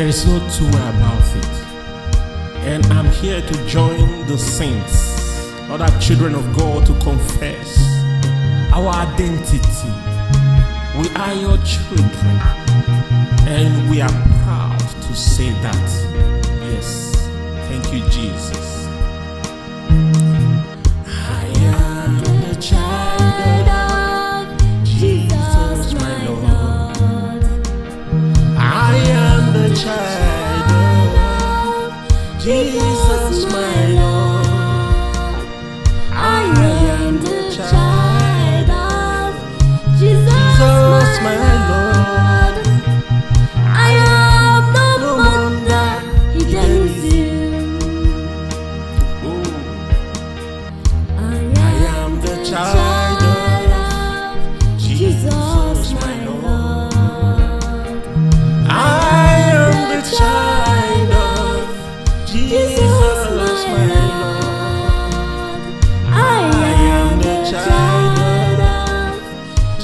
There is no two way about it. And I'm here to join the saints, other children of God, to confess our identity. We are your children, and we are proud to say that. Yes, thank you, Jesus. I am the child of Jesus, my Lord. I am the child of Jesus, my Lord. I am the child of Jesus, my Lord. I am no wonder He is you. I am the child of Jesus, my Lord. I am the child of Jesus, my Lord. I am the child of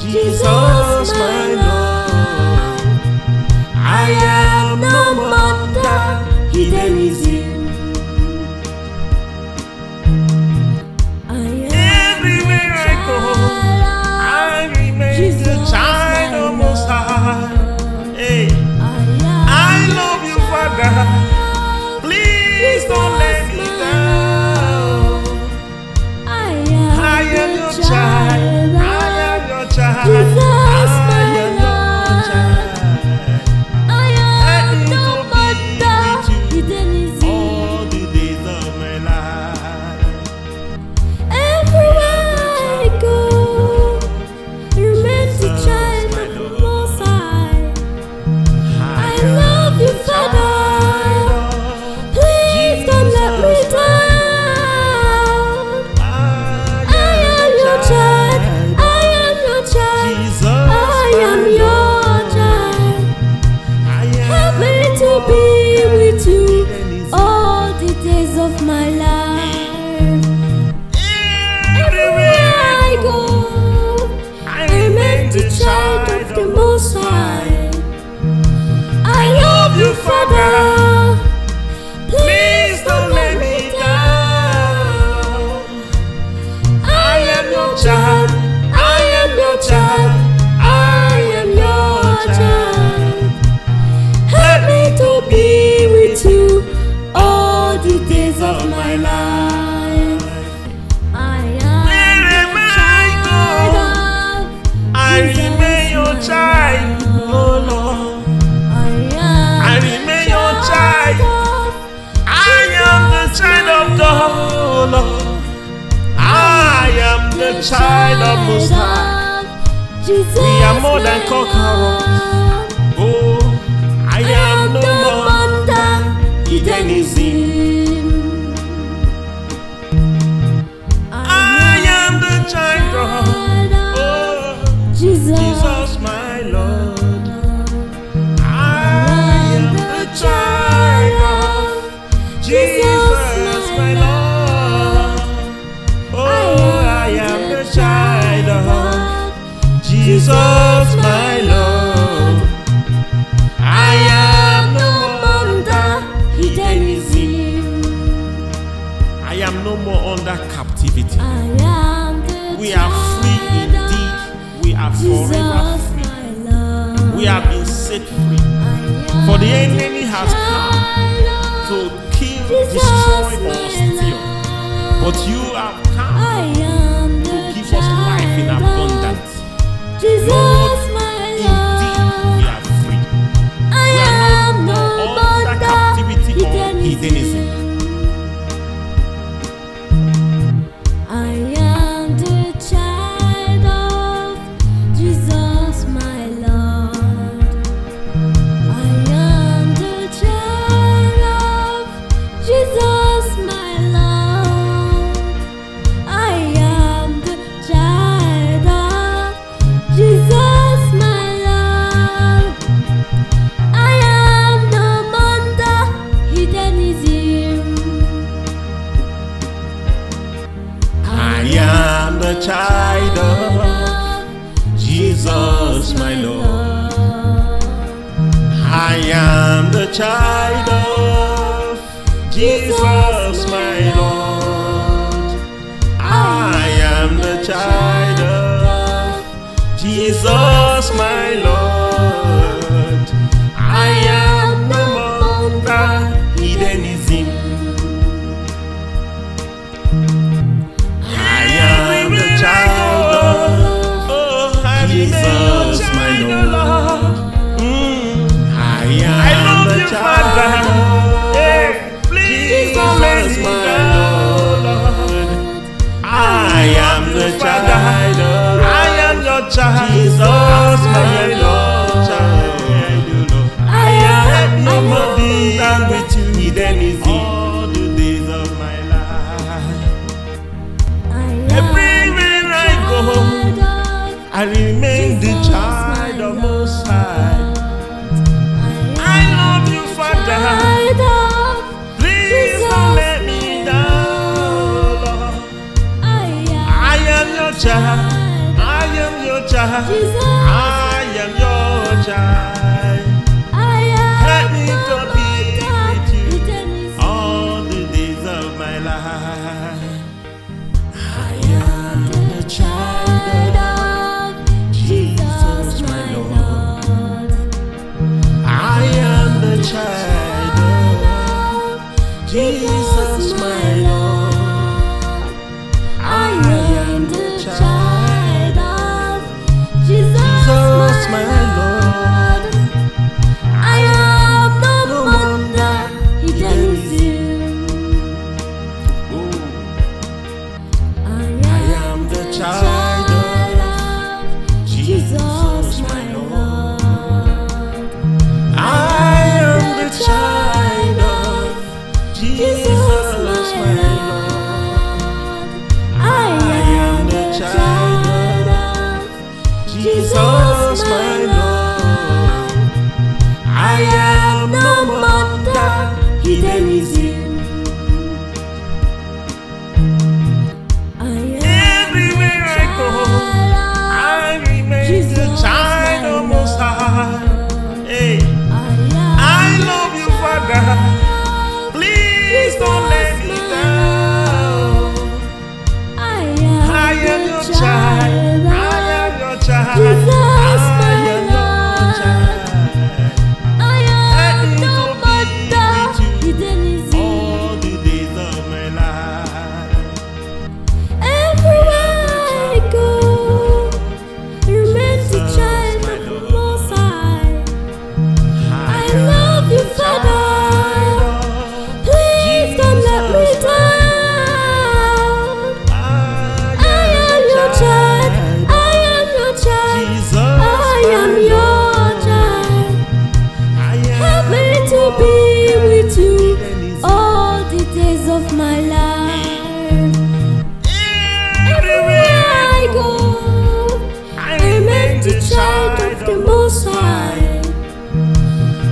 Jesus, my Lord. I am no wonder hidden is you. Everywhere I go, I remain the child of Most High. Hey, I love you, Father. Please don't let me down. I am your child. I am your child. Father, please don't let me down. I am your child. I am your child. I am your child. Help me to be with you all the days of my life. I am wherever I go, I remain your child. Oh Lord. I am the child of Most High. We are more than conquerors. Oh, I am no wonder hidden is Him. I am the child of Jesus, my Lord. I am the child of Jesus, my Lord. Jesus, my Lord. I am no wonder hidden is Him. I am no more under captivity. We are free indeed. We are forever free. We have been set free. For the enemy has come to kill, destroy, or steal. But you have come to give us life in abundance. Lord, indeed we are free. We are no more under captivity or hedonism. I am the child of Jesus, my Lord. I am the child of Jesus, my Lord. I am the child of Jesus, my Lord. I am no wonder hidden is Him. I am the child of Jesus, my Lord. I I am the child of Jesus, my Lord. I am the child of Jesus, my Lord. I am no longer hidden in sin. I am the child of Jesus, my Lord. I am the child of Jesus, my Lord. I am the child of your child, Jesus, my Lord. I am no more than with you, hidden is all the days of my life. Everywhere I go, I remain the child of Most High. I love you, Father. Please don't let me down, Lord. I am your child. I am your child. I am your child. Help me to be with you all the days of my life. I am the child of Jesus, my Lord. I am the child of Jesus, my Lord. I am the child of Jesus, my Lord. I am no wonder hidden is you. I am the child of Jesus, my Lord. I am the child of Jesus, my Lord. I am the child of Jesus, my Lord. I am no wonder hidden is you. Everywhere I go, I remain the child of Most High. Hey, I love you, Father. Please don't let me down. I am your child. I am your child. I am your child. Help me to be with you all the days of my life. Everywhere I go, remain the child of the Most High. I love you, Father. Please don't let me down. I am your child. I am your child. I am your child. Help me to be with you all the days of my life. Everywhere I go, I remain the child of the Most High.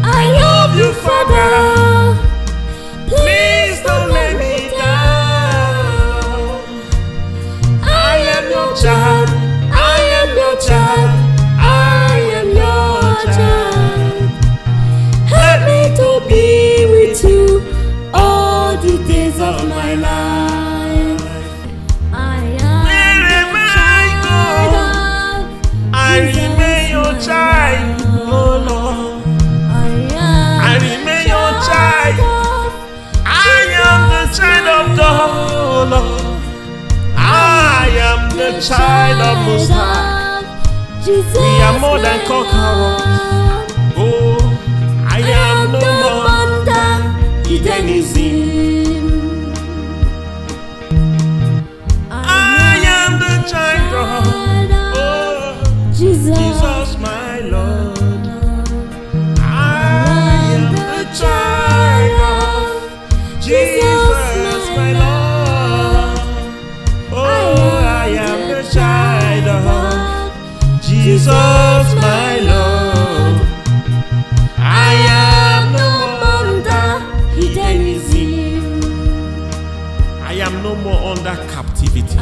I love you, Father. Please don't let me down. I am your child. I am your child. I am your child. Help me to be with you all the days of my life. I am Wherever I go, I remain your child, oh Lord. I remain your child. I am the child of God, Lord. I am the child of Most High. We are more than conquerors. Oh, I am no wonder hidden in sin. I am the child of Jesus, my Lord. I am the child of Jesus, my Lord. Oh, I am the child of Jesus, my Lord. I am no wonder hidden in sin. I am no more under captivity.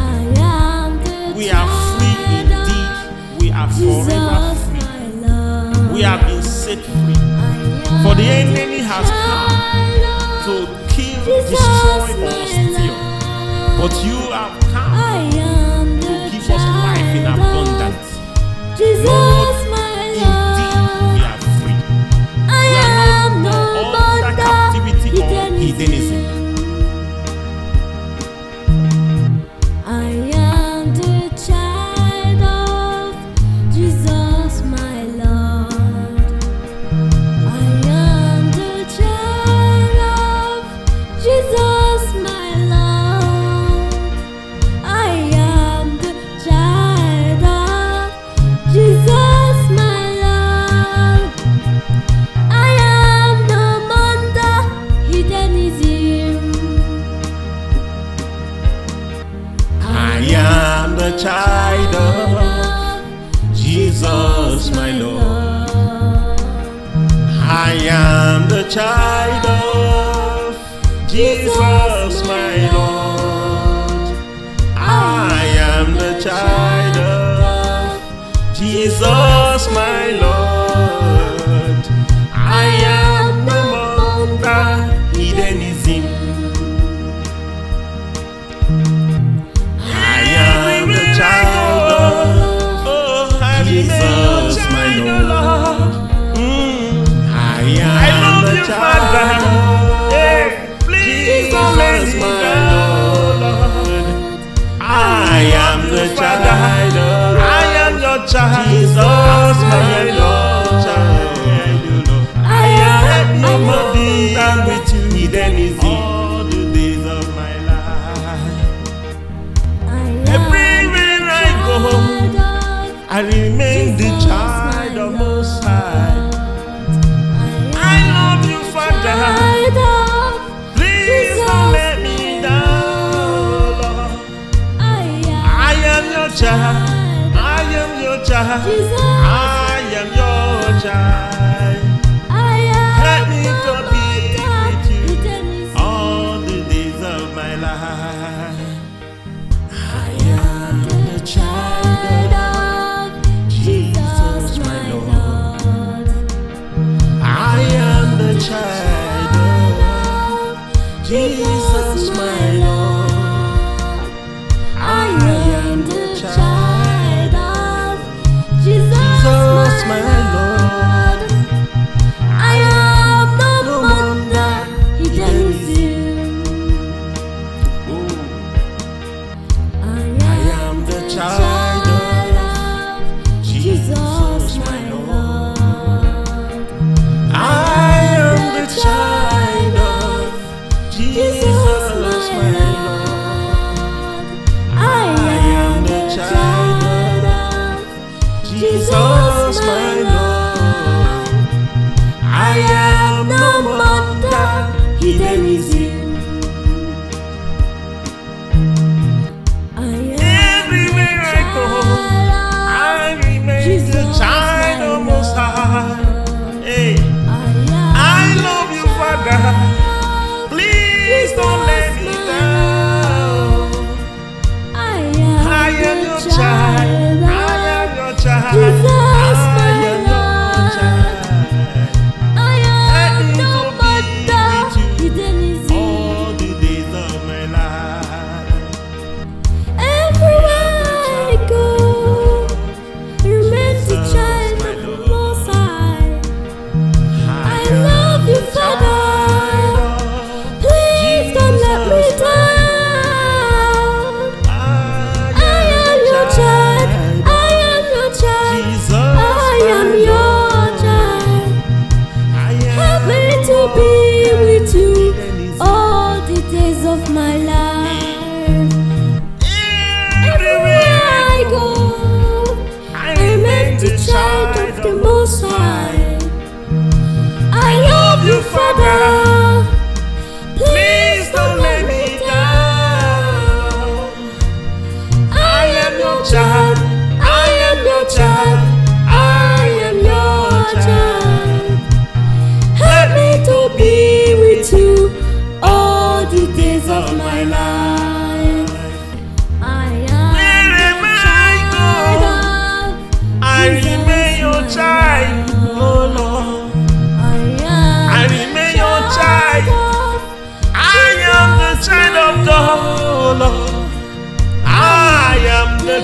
We are free indeed. We are forever free. We have been set free. For the enemy has come to kill, destroy, or steal. But you have come to give us life in abundance. Lord, indeed we are free. We are no more under captivity or heathenism. I am the child of Jesus, my Lord. I am the child of Jesus, my Lord. I am the child of Jesus, my Lord. I am no under heathenism. I am the child of Jesus, my Lord. I am the child of Jesus, my Lord. I am the child of Jesus, my Lord. I am no longer heathenism. I am the child of Jesus, my Lord. I am the child of Jesus, my Lord. I am the child of Jesus, my Lord. I am no more with you, heathenism, all the days of my life. Everywhere I go, I remain the child of Most High. I love you, Father. Please don't let me down, Lord. I am your child. I am your child. I am your child. Help me to be with you all the days of my life. I am the child of Jesus, my Lord. I am the child of Jesus, my Lord. I am the child of Jesus, my Lord. I am no wonder heathenism. I am the child of Jesus, my Lord. I am the child of Jesus, my Lord. I am the child of Jesus, my Lord. I am no wonder heathenism. Everywhere I go, I remain the child of Most High. Hey, I love you, Father. Please don't let me down. I am your child. I am your child. I am your child. Help me to be with you all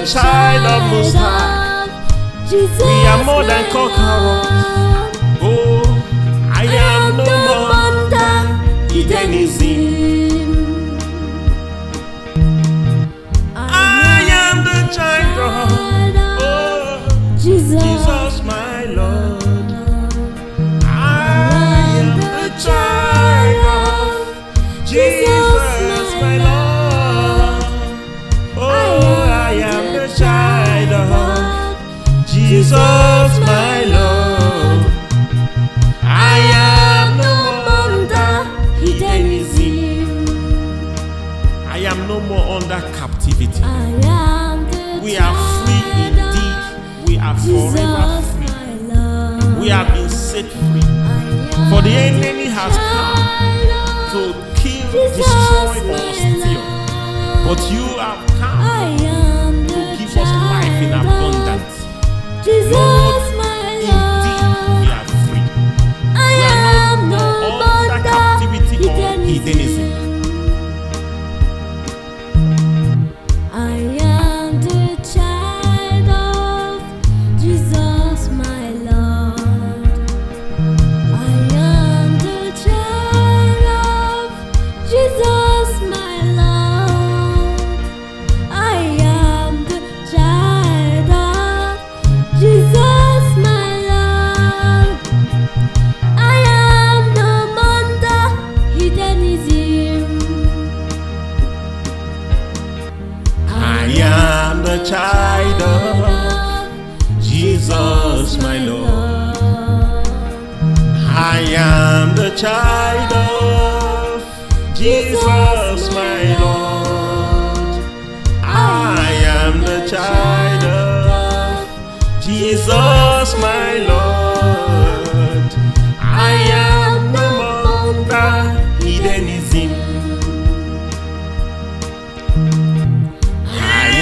the child of Most High. We are more than conquerors. Oh, I am no more under hedonism. I am the child of Jesus, my Lord. I am the child of Jesus, my Lord. Oh, I am the child of Jesus, my Lord. I am no more under hedonism. I am no more under captivity. We are free indeed. We are forever free. We have been set free. For the enemy has come to kill, destroy, or steal. But you have come to give us life in abundance. Lord, indeed we are free. We are no more under captivity or hedonism. I am the child of Jesus, my Lord. I am the child of Jesus, my Lord. I am the child of Jesus, my Lord. I am no under hedonism. I am the child of Jesus, my Lord. I am the child of Jesus, my Lord. I am the child of Jesus, my Lord. I am no more under hedonism. I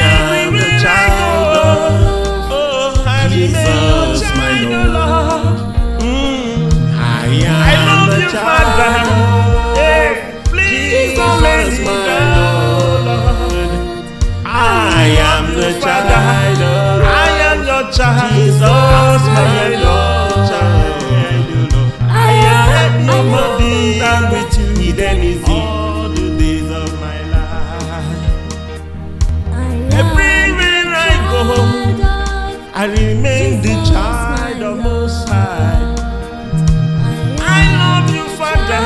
am the child of Jesus, my Lord. I am the child of Jesus, my Lord. I am the child of your child, Jesus, my Lord. I am no more than with you, hedonism, all the days of my life. Everywhere I go, I remain the child of Most High. I love you, Father.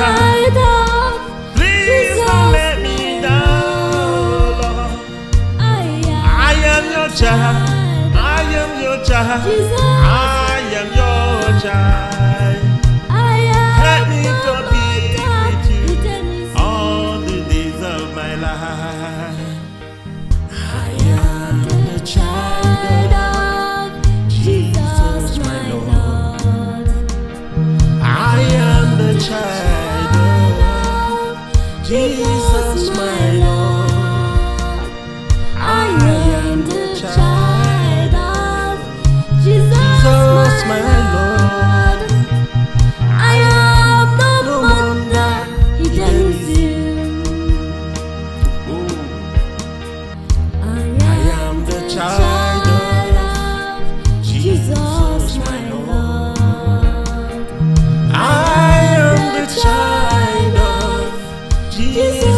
Please don't let me down, Lord. I am your child. I am your child. I am your child. Help me to be with you all the days of my life. I am the child of Jesus, my Lord. I am the child of Jesus, my Lord. I am the child of Jesus, my Lord. I am no wonder hedonism. I am the child of Jesus, my Lord. I am the child of Jesus.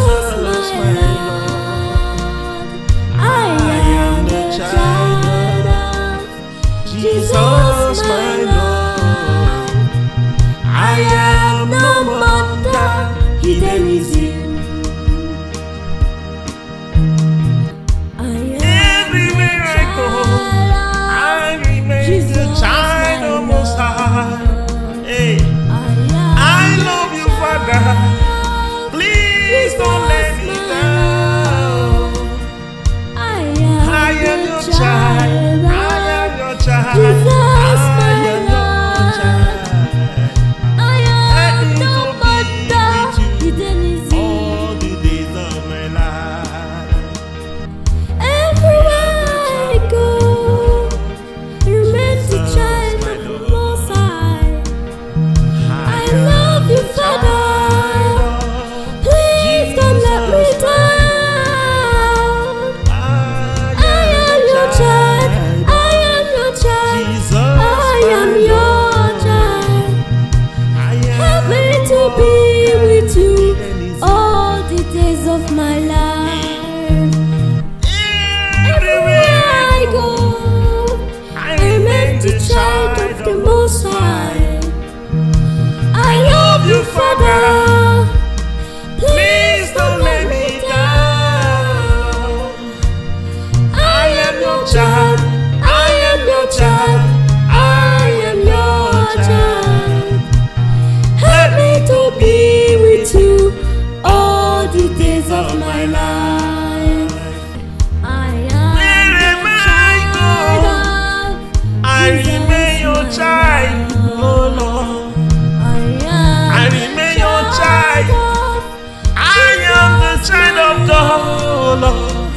Lord.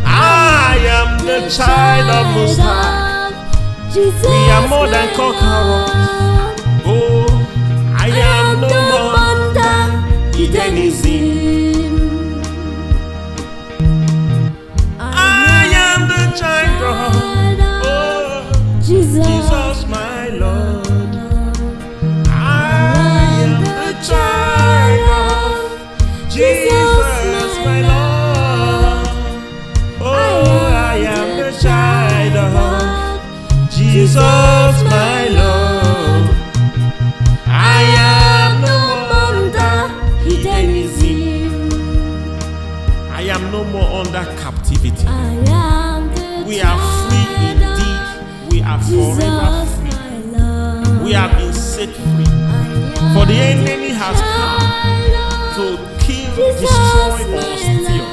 I am the child of Most High. We are more than conquerors. Oh, I am no more under hedonism. I am the child of Jesus, my Lord. I am the child of Jesus, my Lord. Oh, I am the child of Jesus, my Lord. I am no more under hedonism. I am no more under captivity. We are free indeed. We are forever free. We have been set free. For the enemy has come to kill, destroy, or steal.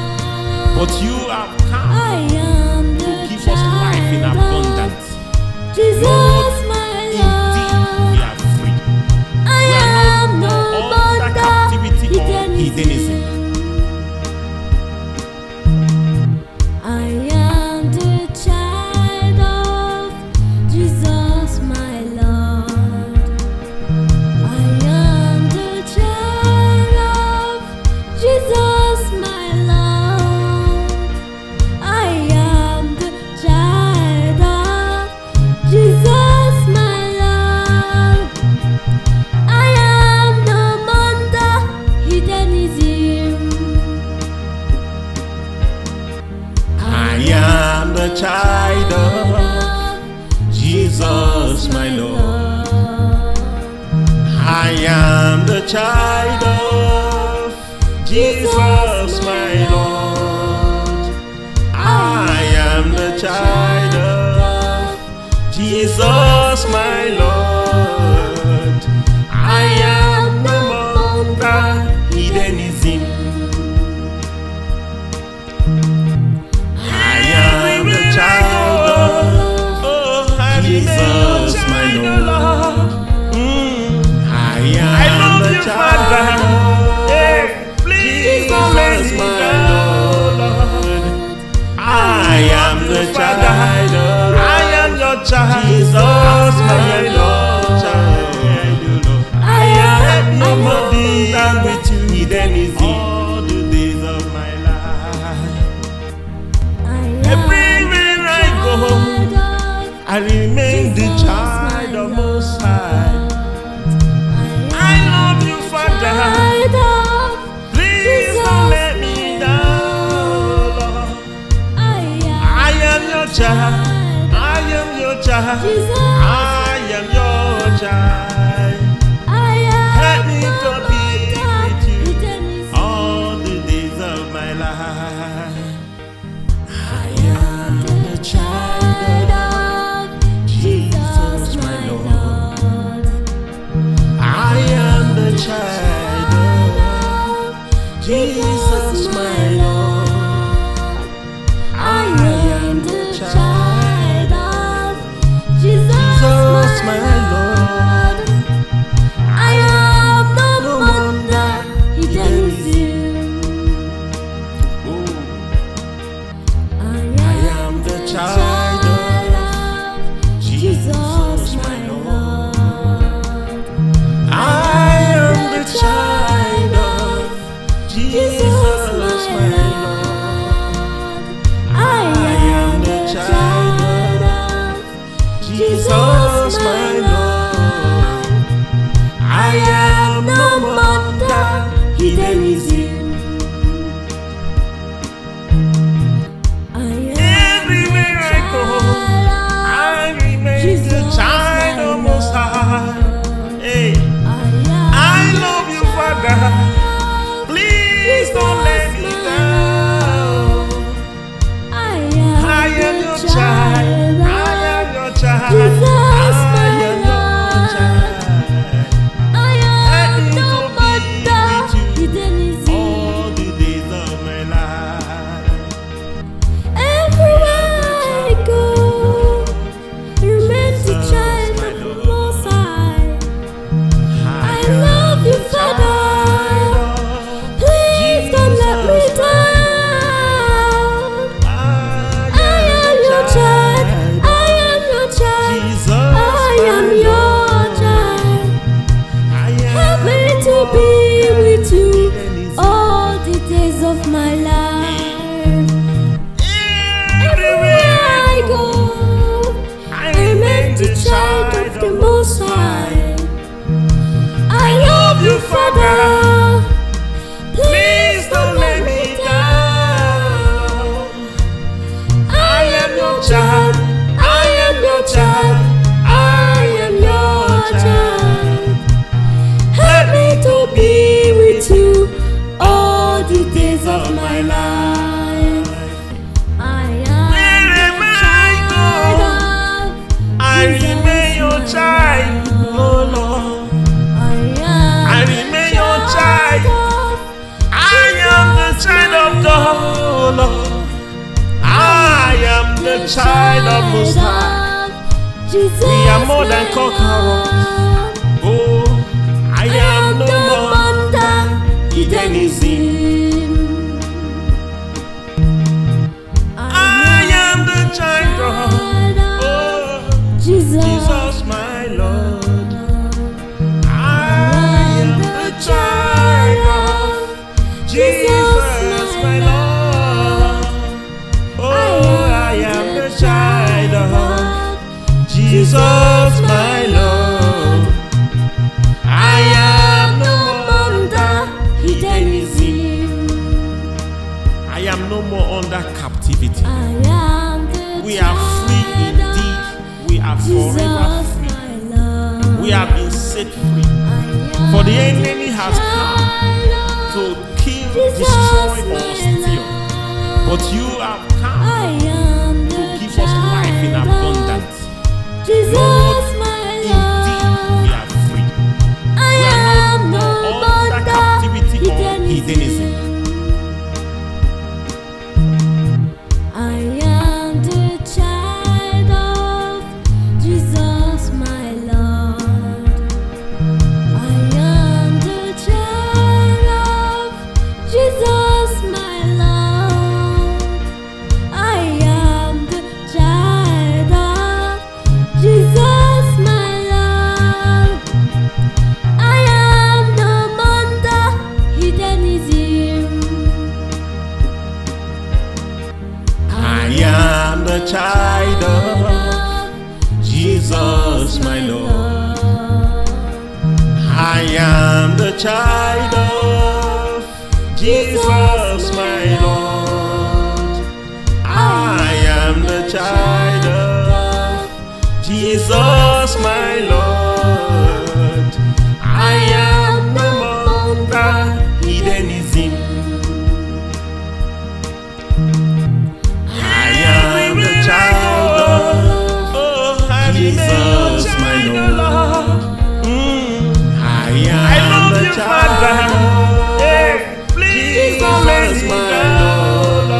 But you have come to give us life in abundance. Lord, indeed we are free. We are no more under captivity or hedonism. I am the child of Jesus, my Lord. I am the child of Jesus, my Lord. I am the child of Jesus, my Lord. I am no under hedonism. I am the child of Jesus, my Lord. I am the child of Jesus, my Lord. I am the child of Jesus, my Lord. I am no more under hedonism. I am the child of Jesus, my Lord. I am the child of Jesus, my Lord. I am the child of your child, Jesus, my Lord. I am no more than with you, hedonism, all the days of my life. Everywhere I go, I remain the child of Most High. I love you, Father. Please don't let me down, Lord. I am your child. I am your child. I am your child. Help me to be with you all the days of my life. I am the child of Jesus, my Lord. I am the child of Jesus, my Lord. I am the child of Jesus, my Lord. I am no wonder hedonism. I am the child of Jesus, my Lord. I am the child of Jesus, my Lord. I am the child of Jesus, my Lord. I am no wonder hedonism. Everywhere I go, I remain the child of Most High. Hey, I love you, Father. Please don't let me down. I am your child. I am your child. I am your child. Help me to be with you all of my life. Everywhere I go, I remain the child of the Most High. I love you, Father. Please don't let me down. I am your child. I am your child. I am your child. Help me to be with you all the days of my life. I am I remain your child, oh Lord. I remain your child. I am the child of God, oh Lord. I am the child of Most High. We are more than conquerors. Oh, I am no more Hedonism. I am the child of Jesus, my Lord. I am the child of Jesus, my Lord. Oh, I am the child of Jesus, my Lord. I am no more under Hedonism. I am no more under captivity. We are free indeed. We are forever free. We have been set free. For the enemy has come to kill, destroy, or steal. But you have come to give us life in abundance. Lord, indeed we are free. We are no more under captivity or hedonism. I am the child of Jesus, my Lord. I am the child of Jesus, my Lord. I am the child of Jesus, my Lord. I am no under hedonism. I am the child of Jesus, my Lord. I am the child of Jesus, my Lord. I am the child of Jesus, my Lord. I am no longer hedonism. I am the child of Jesus, my Lord. I am the child of Jesus, my Lord.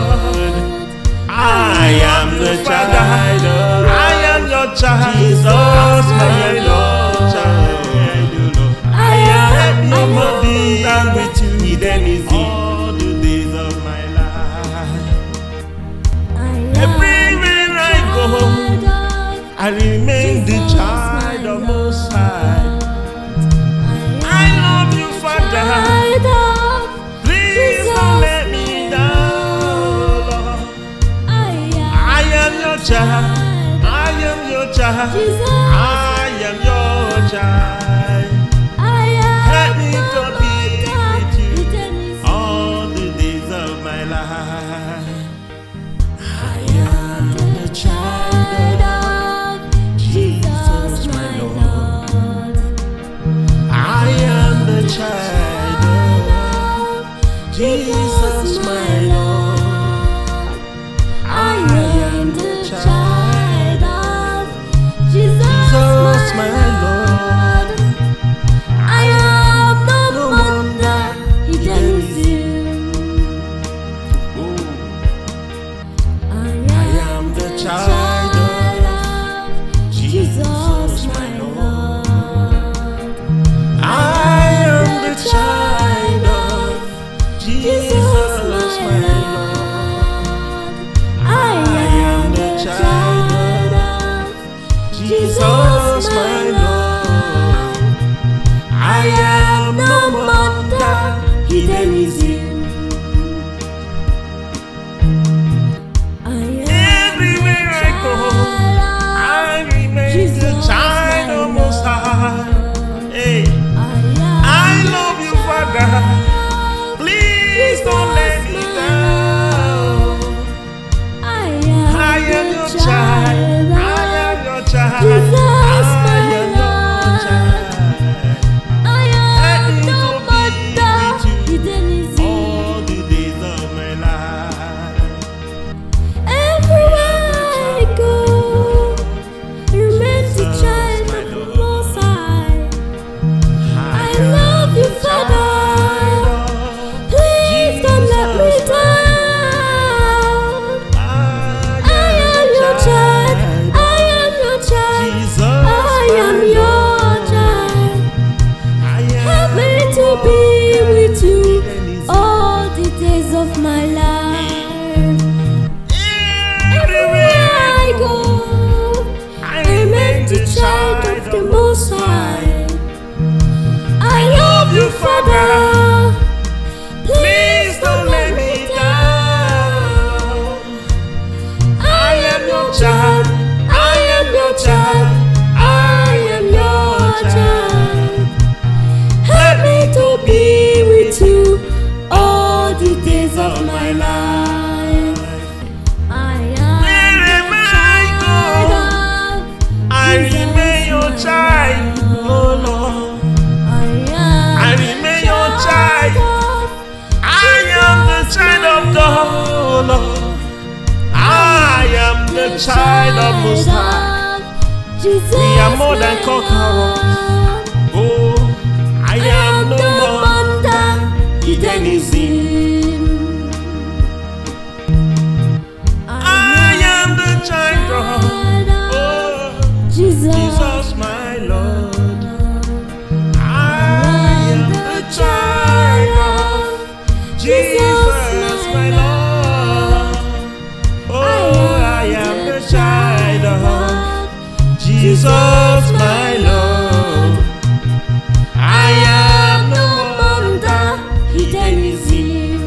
I am the child of your child, Jesus, my Lord. I am no more with you, hedonism, all the days of my life. Everywhere I go, I remain the child of Most High. I love you, Father. Please don't let me down, Lord. I am your child. I am your child. I am your child. Help me to be with you all the days of my life. I am the child of Jesus, my Lord. I am the child of Jesus, my Lord. I am the child of Jesus, my Lord. I am no wonder hedonism. I am the child of Jesus, my Lord. I am the child of Jesus, my Lord. I am the child of Jesus, my Lord. I am no wonder hedonism. of my life. Wherever I go, I remain your child, oh Lord. I remain your child. I am the child of God, oh Lord. I am the child of Most High. We are more than conquerors. Oh, I am no more hidden in sin. I am the child of Jesus, my Lord. I am the child of Jesus, my Lord. Oh, I am the child of Jesus, my Lord. I am no more hidden in sin.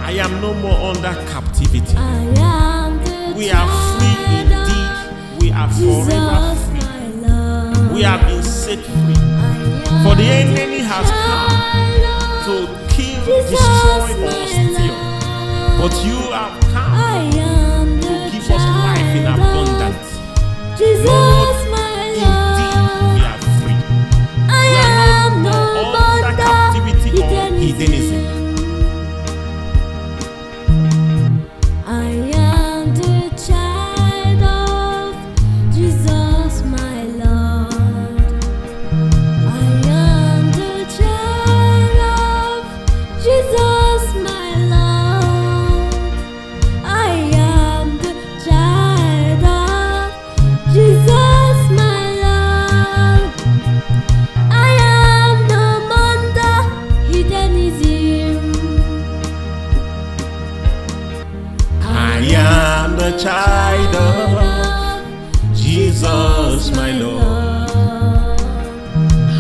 I am no more under captivity. We are free indeed. We are forever free. We have been set free. For the enemy has come to kill, destroy, or steal. But you have come to give us life in abundance. Lord, indeed we are free. We are no more under captivity or hedonism. Child of Jesus, my Lord.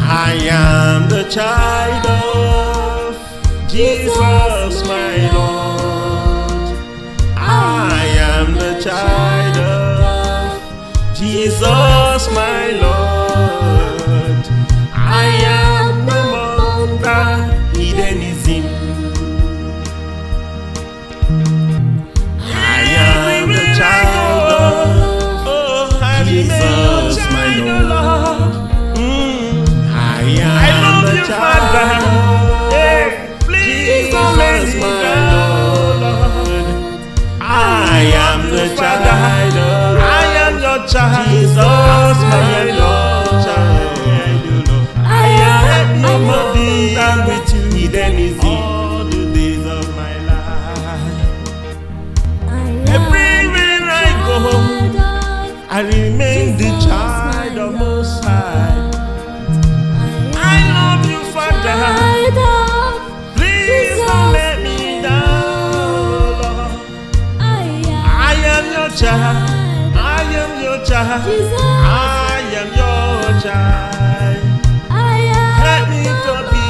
I am the child of Jesus, my Lord. I am the child of Jesus, my Lord. I am no longer hidden in sin. Jesus, my Lord. I love you, Father. Hey, please don't let me down. I am the child. I am your child. Jesus, my Lord. I am no more than with you. Hidden is all the days of my life. Everywhere I go, I remain the child of Most High. I love you, Father. Please don't let me down, Lord. I am your child. I am your child. I am your child. Help me to be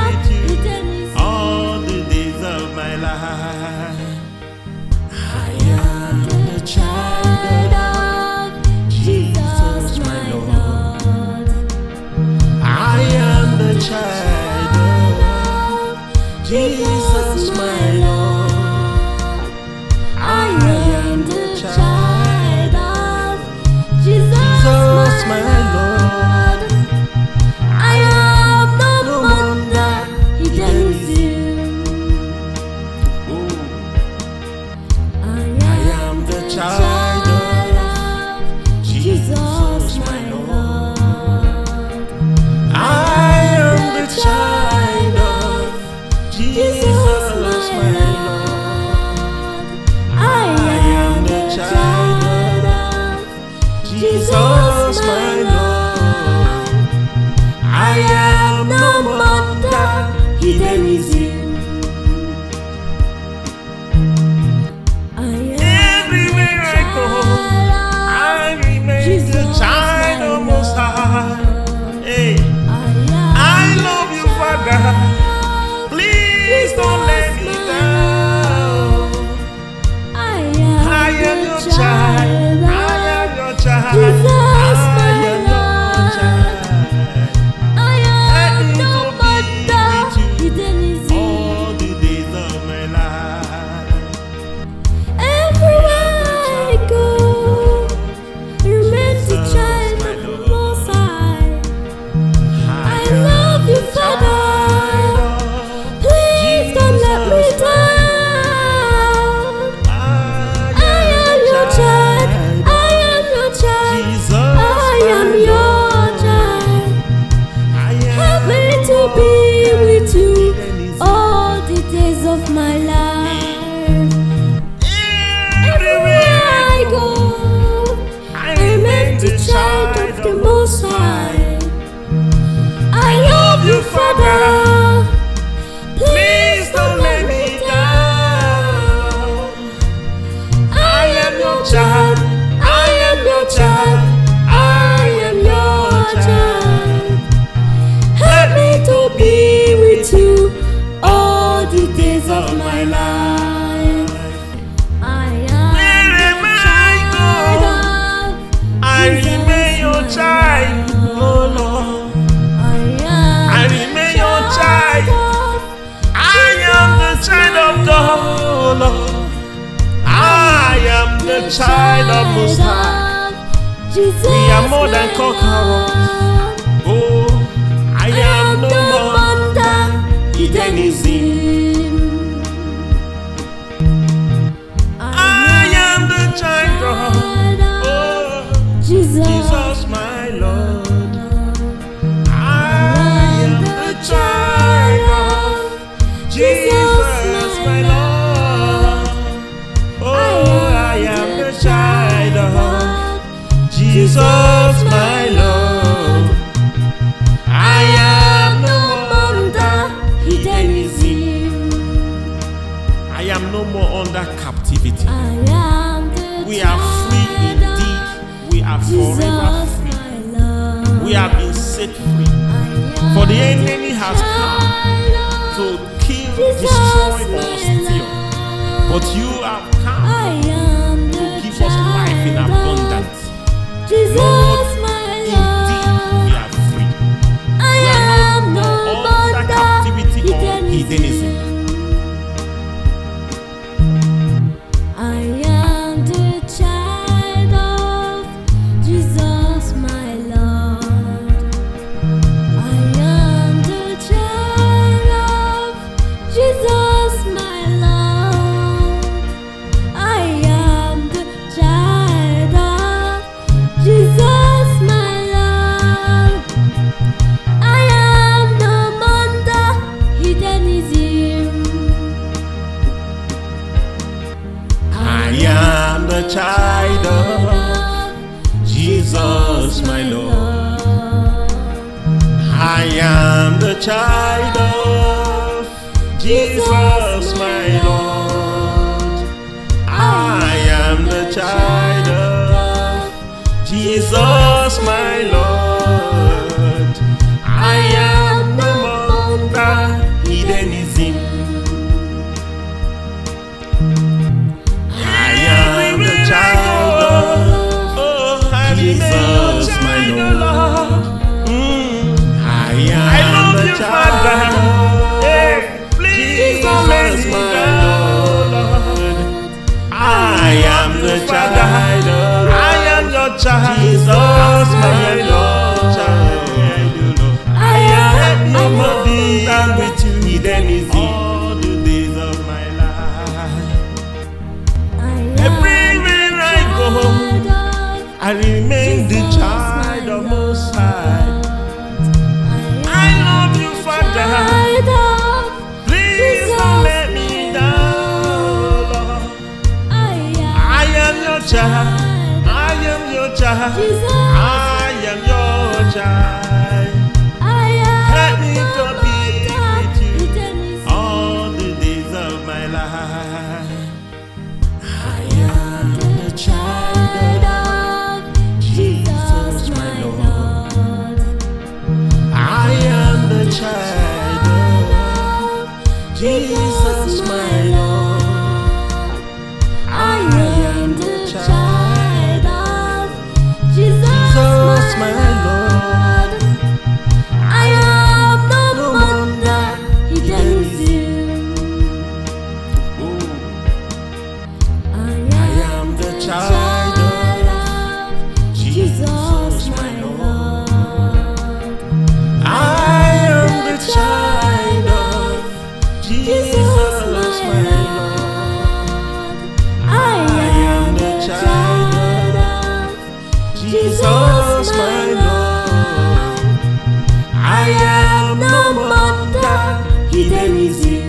with you all the days of my life. I am the child of Jesus, my Lord. I am the child of Jesus, my Lord. I am the child of Jesus, my Lord. I am no wonder hidden in you. I am the child of Jesus, my Lord. I am the child of Jesus, my Lord. I am the child of Jesus, my Lord. I am no wonder hidden in you. Everywhere I go, I remain the child of Most High. Hey, I love you, Father. Please don't let me down. I am your child. I am your child. I am your child. Help me to be with you of my life. Everywhere I go, I remain the child of the Most High. I love you, Father. Please don't let me down. I am your child. I am your child. I am your child. Help me to be with you all the days of my life. I am Wherever I go, I remain your child, oh Lord. I remain your child. I am the child of God, oh Lord. I am the child of Most High. We are more than conquerors. Oh, I am no more under Hedonism. I am the child of Jesus, my Lord. I am the child of Jesus, my Lord. Oh, I am the child of Jesus, my Lord. I am no more under Hedonism. I am no more under captivity. We are free indeed. We are forever free. We have been set free. For the enemy has come to kill, destroy, or steal. But you have come to give us life in abundance. Lord, indeed we are free. We are no more under captivity or hedonism. I am the child of Jesus, my Lord. I am the child of Jesus, my Lord. I am the child of Jesus, my Lord. I am no under hedonism. I am the child of Jesus, my Lord. I am the child of Jesus, my Lord. I am the child of Jesus, my Lord. I am no more under hedonism. I am the child of Jesus, my Lord. I am the child of Jesus, my Lord. I am the child of Jesus, my Lord. I am no more with you, hedonism, all the days of my life. Everywhere I go, I remain the child of Most High. I love you, Father. Please don't let me down, Lord. I am your child. I am your child. I am your child. Help me to be with you all the days of my life. I am the child of Jesus, my Lord. I am the child of Jesus, my Lord. I am the child of Jesus, my Lord. I am no under hedonism. I am the child of Jesus, my Lord. I am the child of Jesus, my Lord. I am the child of Jesus, my Lord. I am no more under hedonism.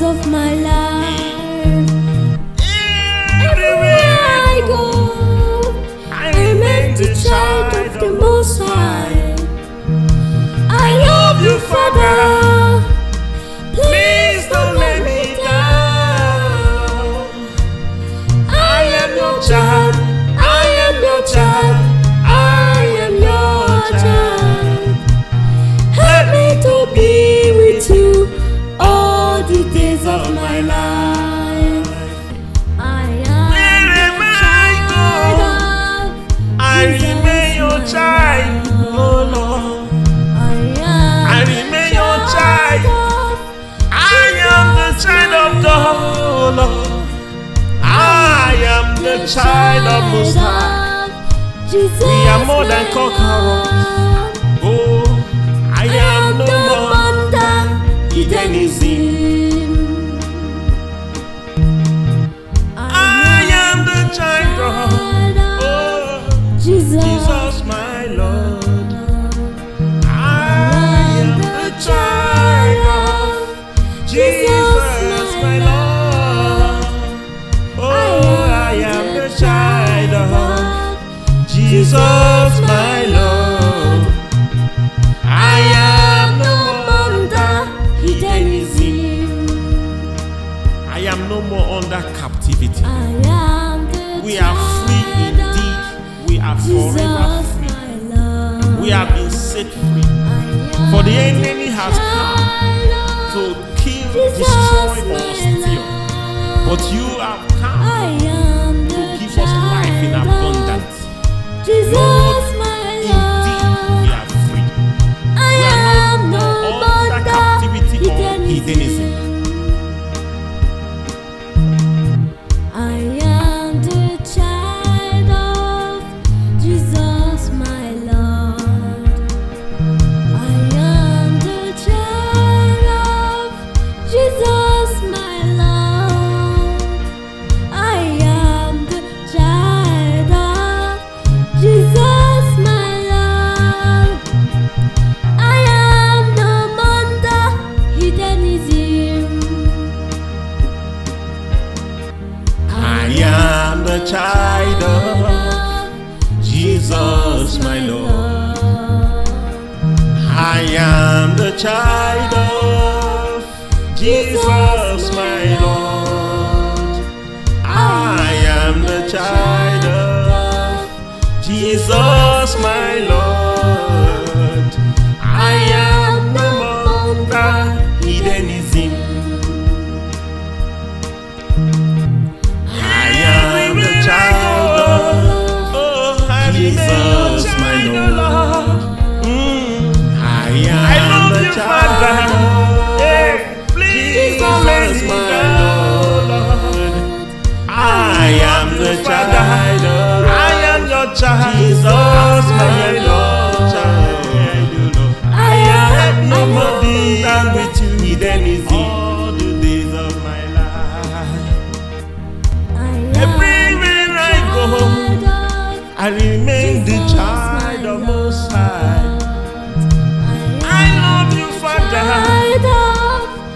days of my life. Everywhere I go, I remain the child of the Most High. I love you, Father. Please don't let me down. I am your child. I am your child. I am your child. Help me to be with you all the days of my life. I am Wherever I go, I remain your child, oh Lord. I remain your child. I am the child of God, oh Lord. I am the child of Most High. We are more than conquerors. Oh, I am no more hidden is him. I am the child of oh, Jesus, my Lord. I am the child of Jesus, my Lord. Oh, I am the child of Jesus, my Lord. I am no more under hedonism. I am no more under captivity. We are free indeed. We are forever free. We have been set free. For the enemy has come to kill, destroy, or steal. But you have come to give us life in abundance. Lord, indeed we are free. We are no more under captivity or hedonism. I am the child of Jesus, my Lord. I am the child of Jesus, my Lord. I am the child of Jesus, my Lord. I am no under hedonism. I am the child of Jesus, my Lord. I am the child of Jesus, my Lord. I am the child of Jesus, my Lord. I am no more under hedonism. I am the child of Jesus, my Lord. I am the child of Jesus, my Lord. I am the child of Jesus, my Lord. I am no more with you, hedonism, all the days of my life. Everywhere I go, I remain the child of Most High. I love you, Father.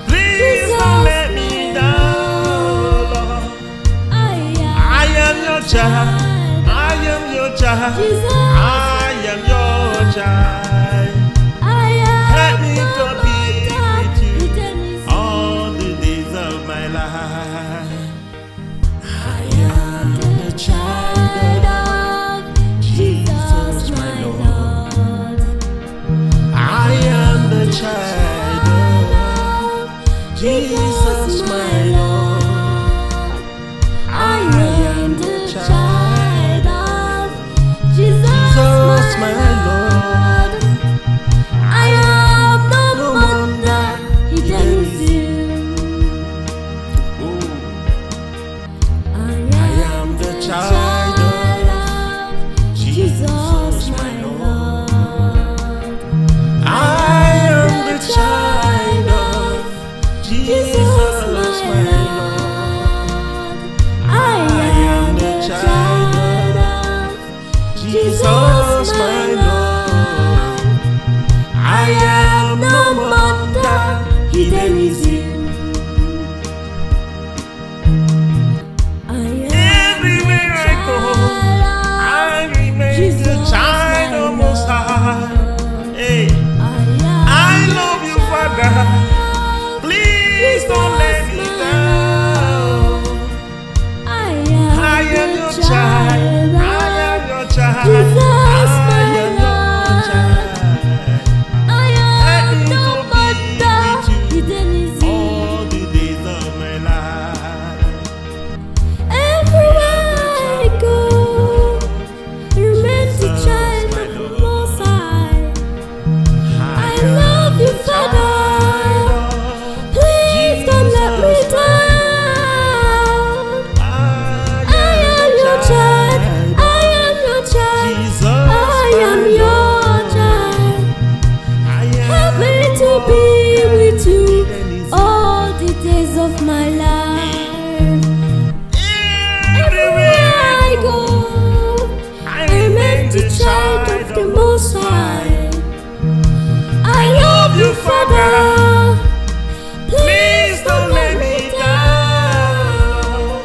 Please don't let me down, Lord. I am your child. I am your child. I am your child. Help me to be with you all the days of my life. I am the child of Jesus, my Lord. I am the child of Jesus, my Lord. I am the child of Jesus, my Lord. I am no wonder hedonism. I am the child of Jesus, my Lord. I am the child of Jesus, my Lord. I am the child of Jesus, my Lord. I am no wonder hedonism. days of my life. Everywhere I go, I remain the child of the Most High. I love you, Father. Please don't let me down.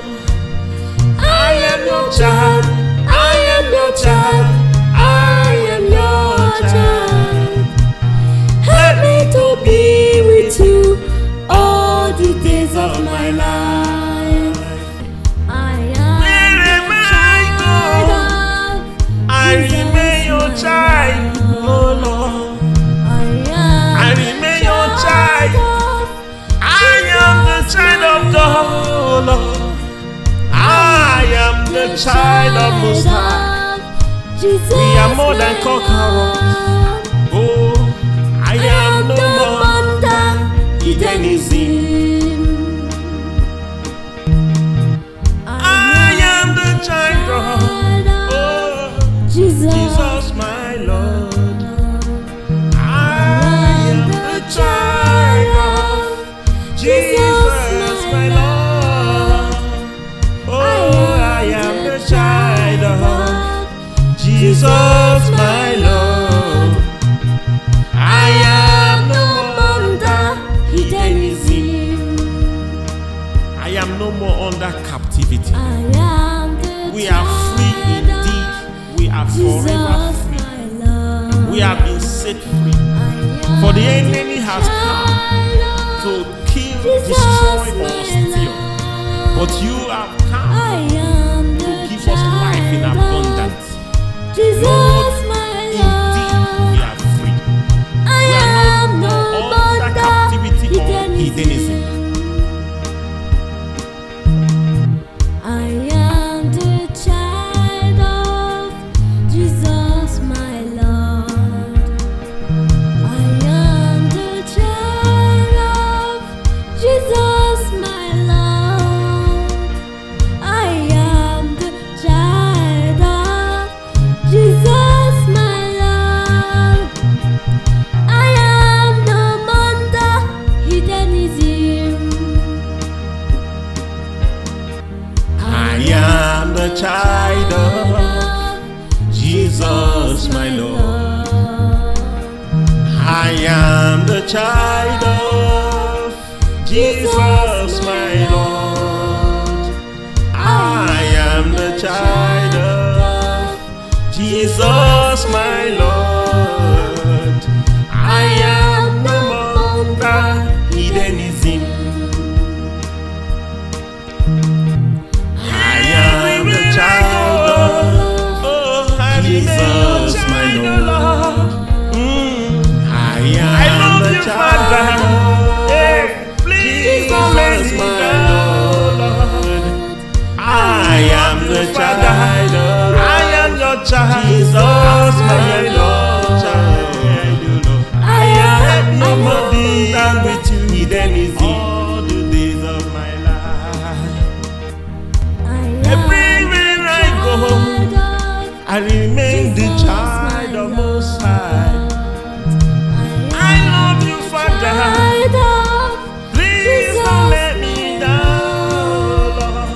I am your child. I am your child. I am your child. Help me to be with you all the days of my life. I am I remain your child, oh Lord. I remain your child. I am the child of God, oh Lord. I am the child of Most High. We are more than conquerors. Oh, I am no more hedonism. I am the child of Jesus, my Lord. I am the child of Jesus, my Lord. Oh, I am the child of Jesus, my Lord. I am no more under hedonism. I am no more under captivity. We are free indeed. We are forever free. We have been set free. For the enemy has come to kill, destroy, or steal. But you have come to give us life in abundance. Lord, indeed we are free. We are no more under captivity or hedonism. I am the child of Jesus, my Lord. I am the child of Jesus, my Lord. I am the child of Jesus, my Lord. I am no under hedonism. I am the child of Jesus, my Lord. I am the child of Jesus, my Lord. I am the child of Jesus, my Lord. I am no more under hedonism. I am the child of Jesus, my Lord. I am the child of Jesus, my Lord. I am the child of Jesus, my Lord. I am no more with you, hedonism, all the days of my life. Everywhere I go, I remain the child of Most High. I love you, Father. Please don't let me down, Lord.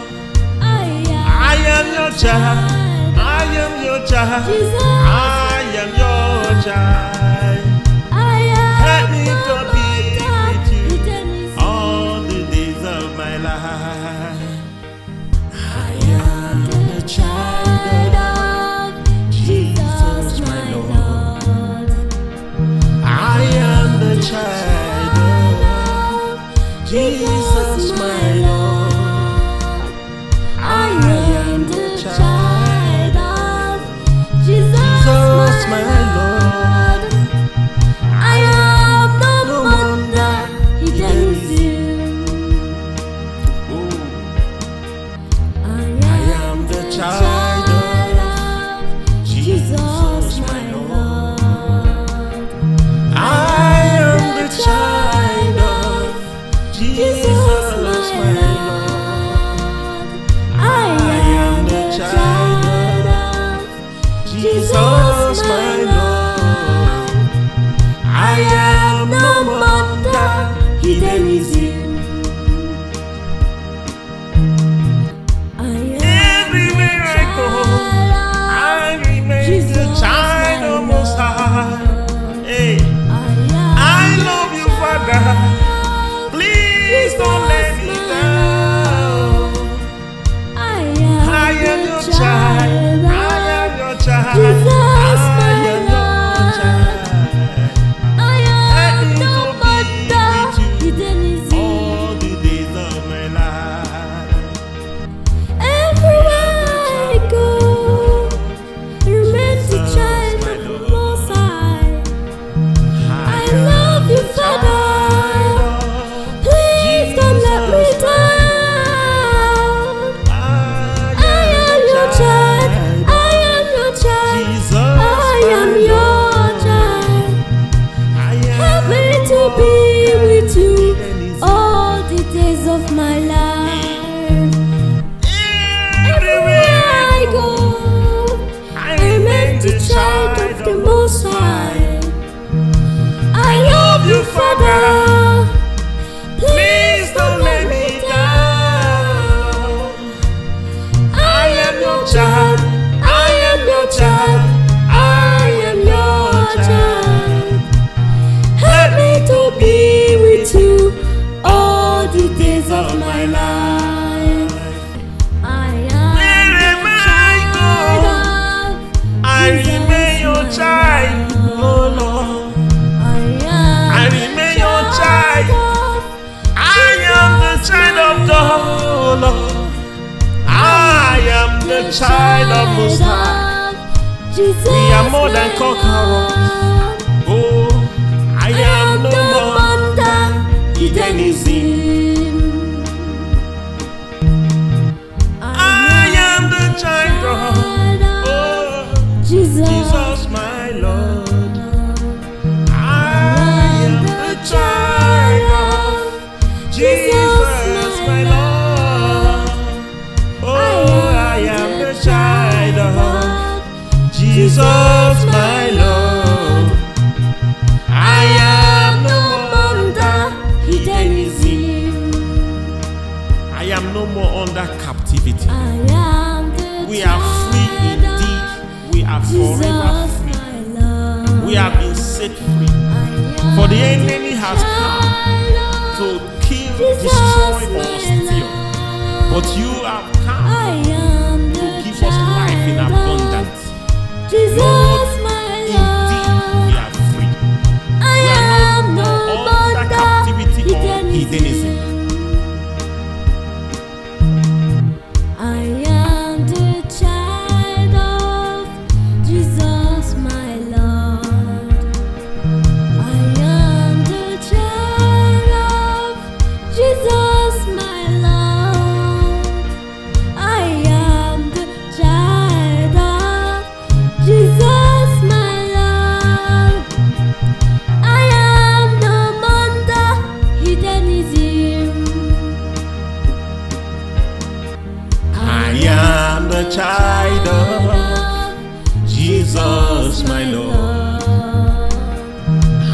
I am your child. I am your child. I am your child. Help me to be with you all the days of my life. I am the child of Jesus, my Lord. I am the child of Jesus, my Lord. I am the child of Jesus, my Lord. I am no wonder hedonism. I am the child of Jesus, my Lord. I am the child of Jesus, my Lord. I am the child of Jesus, my Lord. I am no wonder hedonism. of my life. Everywhere I go, I remain the child of the Most High. I love you, Father. Please don't let me down. I am your child. I am your child. I am your child. Help me to be with you all the days of my life. I am I remain your child, oh Lord. I remain your child. I am the child of God, oh Lord. I am the child of Most High. We are more than conquerors. Oh, I am no more hidden is him. I am the child of Jesus, my Lord. I am the child of Jesus, my Lord. Oh, I am the child of Jesus, my Lord. I am no longer hidden in him. I am no more under captivity. We are free indeed. We are forever free. We have been set free. For the enemy has come to kill, destroy, or steal. But you have come to give us life in abundance. Lord, indeed we are free. We are no more under captivity or hedonism. I am the child of Jesus, my Lord. I am the child of Jesus, my Lord. I am the child of Jesus, my Lord. I am no longer hidden in him. I am the child of Jesus, my Lord.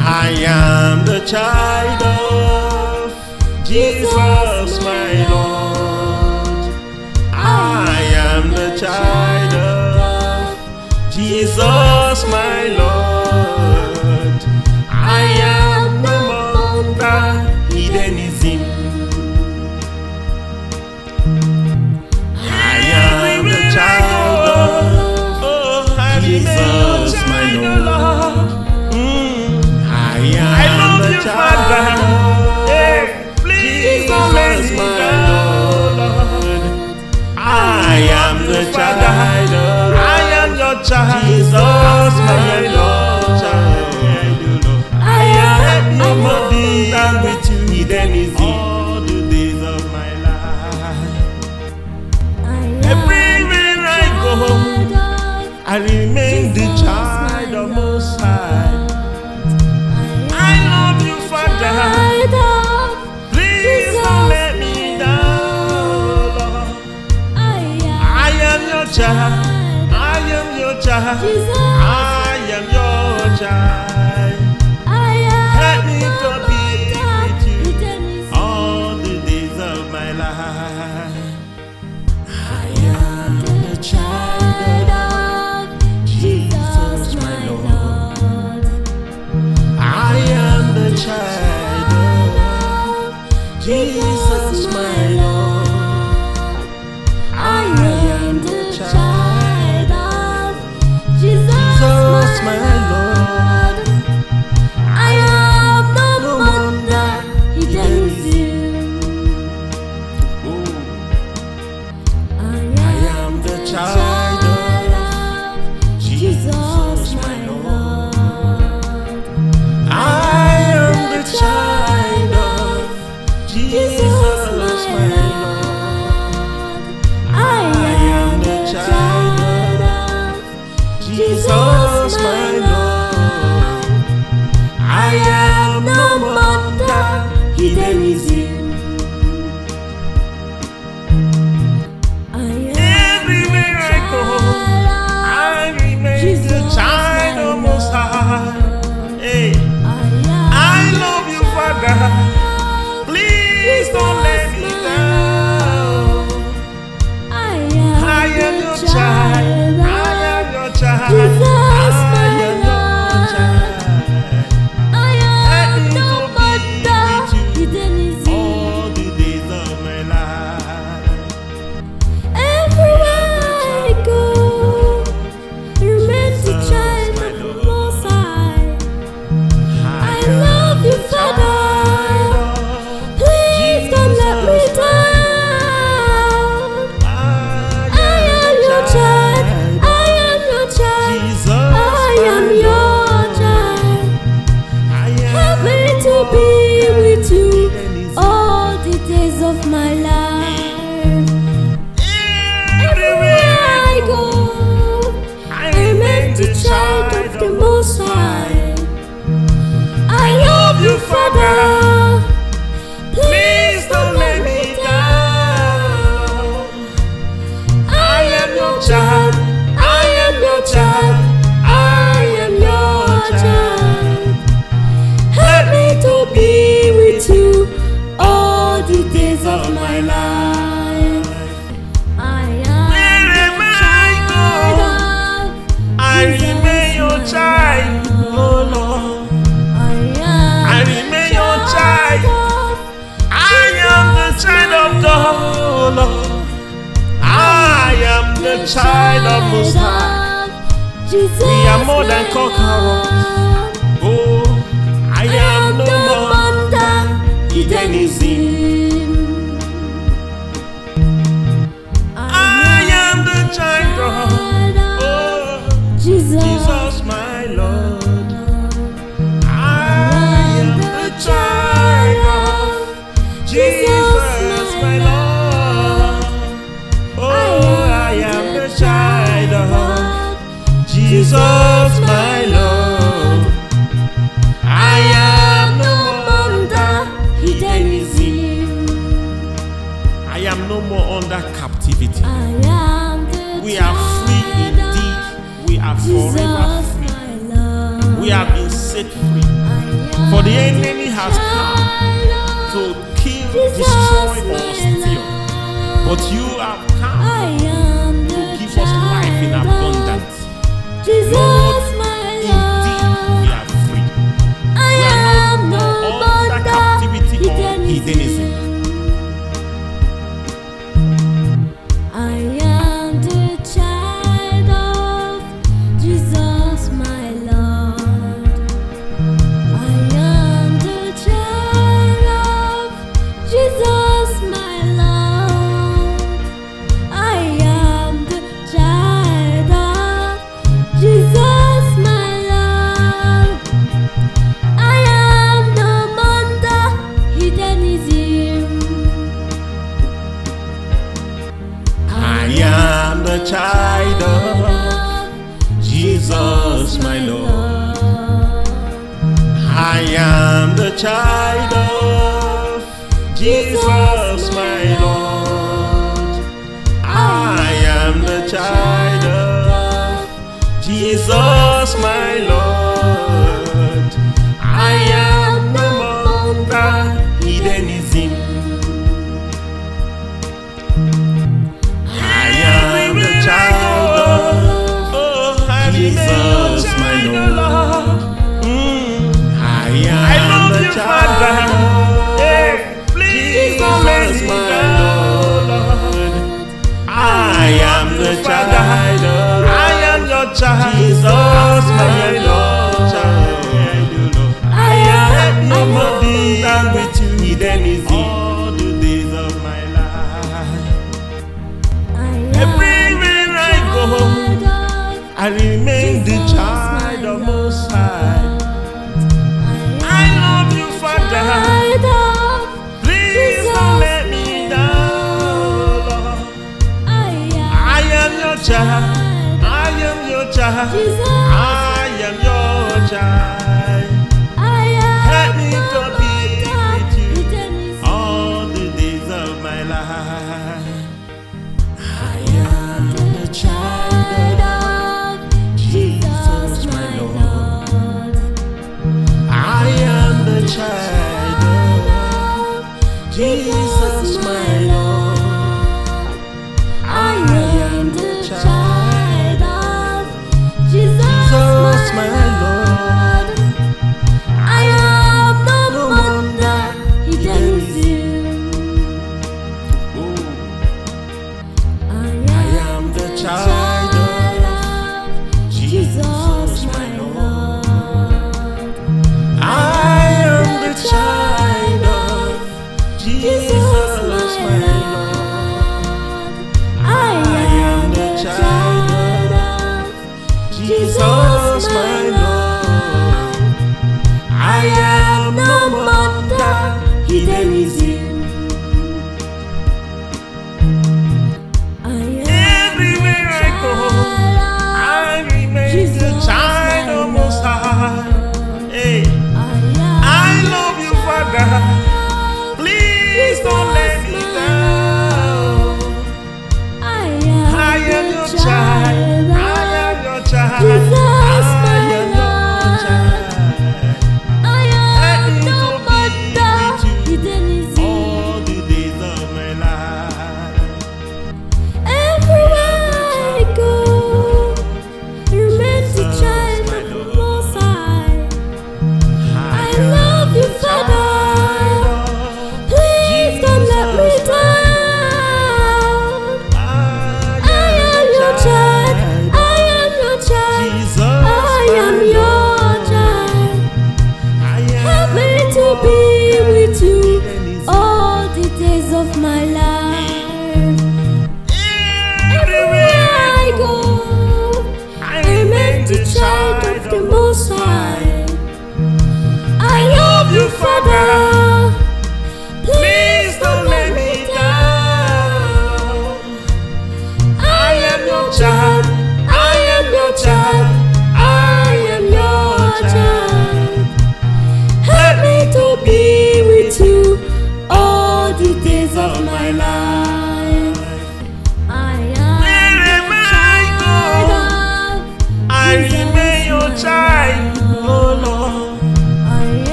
I am the child of Jesus, my Lord. I am the child of Jesus, my Lord. I am no longer hidden in him. I am the child of Jesus, my Lord. I am the child of Jesus, my Lord. I am the child of Jesus, my Lord. I am no more with you, hidden is all the days of my life. Everywhere I go, I remain the child of Most High. I love you, Father. Please don't let me down, Lord. I am your child. I am your child. I am your child. Help me to be with you all the days of my life. I am the child of Jesus, my Lord. I am the child of Jesus, my Lord. I am the child of Jesus, my Lord. I am no longer hidden in him. I am the child of Jesus, my Lord. I am the child of Jesus, my Lord. I am the child of Jesus, my Lord. I am no longer hidden in him. my life. Everywhere I go, I remain the child of the Most High. I love you, Father. Please don't let me down. I am your child. I am your child. I am your child. Help me to be with you all the days of my life. I am I remain your child, oh Lord. I remain your child. I am the child of God, oh Lord. I am the child of Most High. We are more than conquerors. Oh, I am no more under Hedonism. I am the child of Jesus, my Lord. I am the child of Jesus, my Lord. Oh, I am the child of Jesus, my Lord. I am no more under Hedonism. I am no more under captivity. We are free indeed. We are forever free. We have been set free. For the enemy has come to kill, destroy, or steal. But you have come to give us life in abundance. Lord, indeed we are free. We are no more under captivity or hedonism. I am the child of Jesus, my Lord. I am the child of Jesus, my Lord. I am the child of Jesus, my Lord. I am no under hedonism. I am the child of Jesus, my Lord. I am the child of Jesus, my Lord. I am the child of Jesus, my Lord. I am no more under hedonism. I am the child of Jesus, my Lord. I am the child of Jesus, my Lord. I am the child of Jesus, my Lord. I am no more than with you, hedonism, all the days of my life. Everywhere I go, I remain the child of Most High. I love you, Father. Please don't let me down, Lord. I am your child. I am your child. I am your child. Help me to be with you all the days of my life. I am the child of Jesus, my Lord. I am the child of Jesus, my Lord. I am the child of Jesus, my Lord. I am no wonder hedonism. I am the child of Jesus, my Lord. I am the child of Jesus, my Lord. I am the child of Jesus, my Lord. I am no wonder hedonism.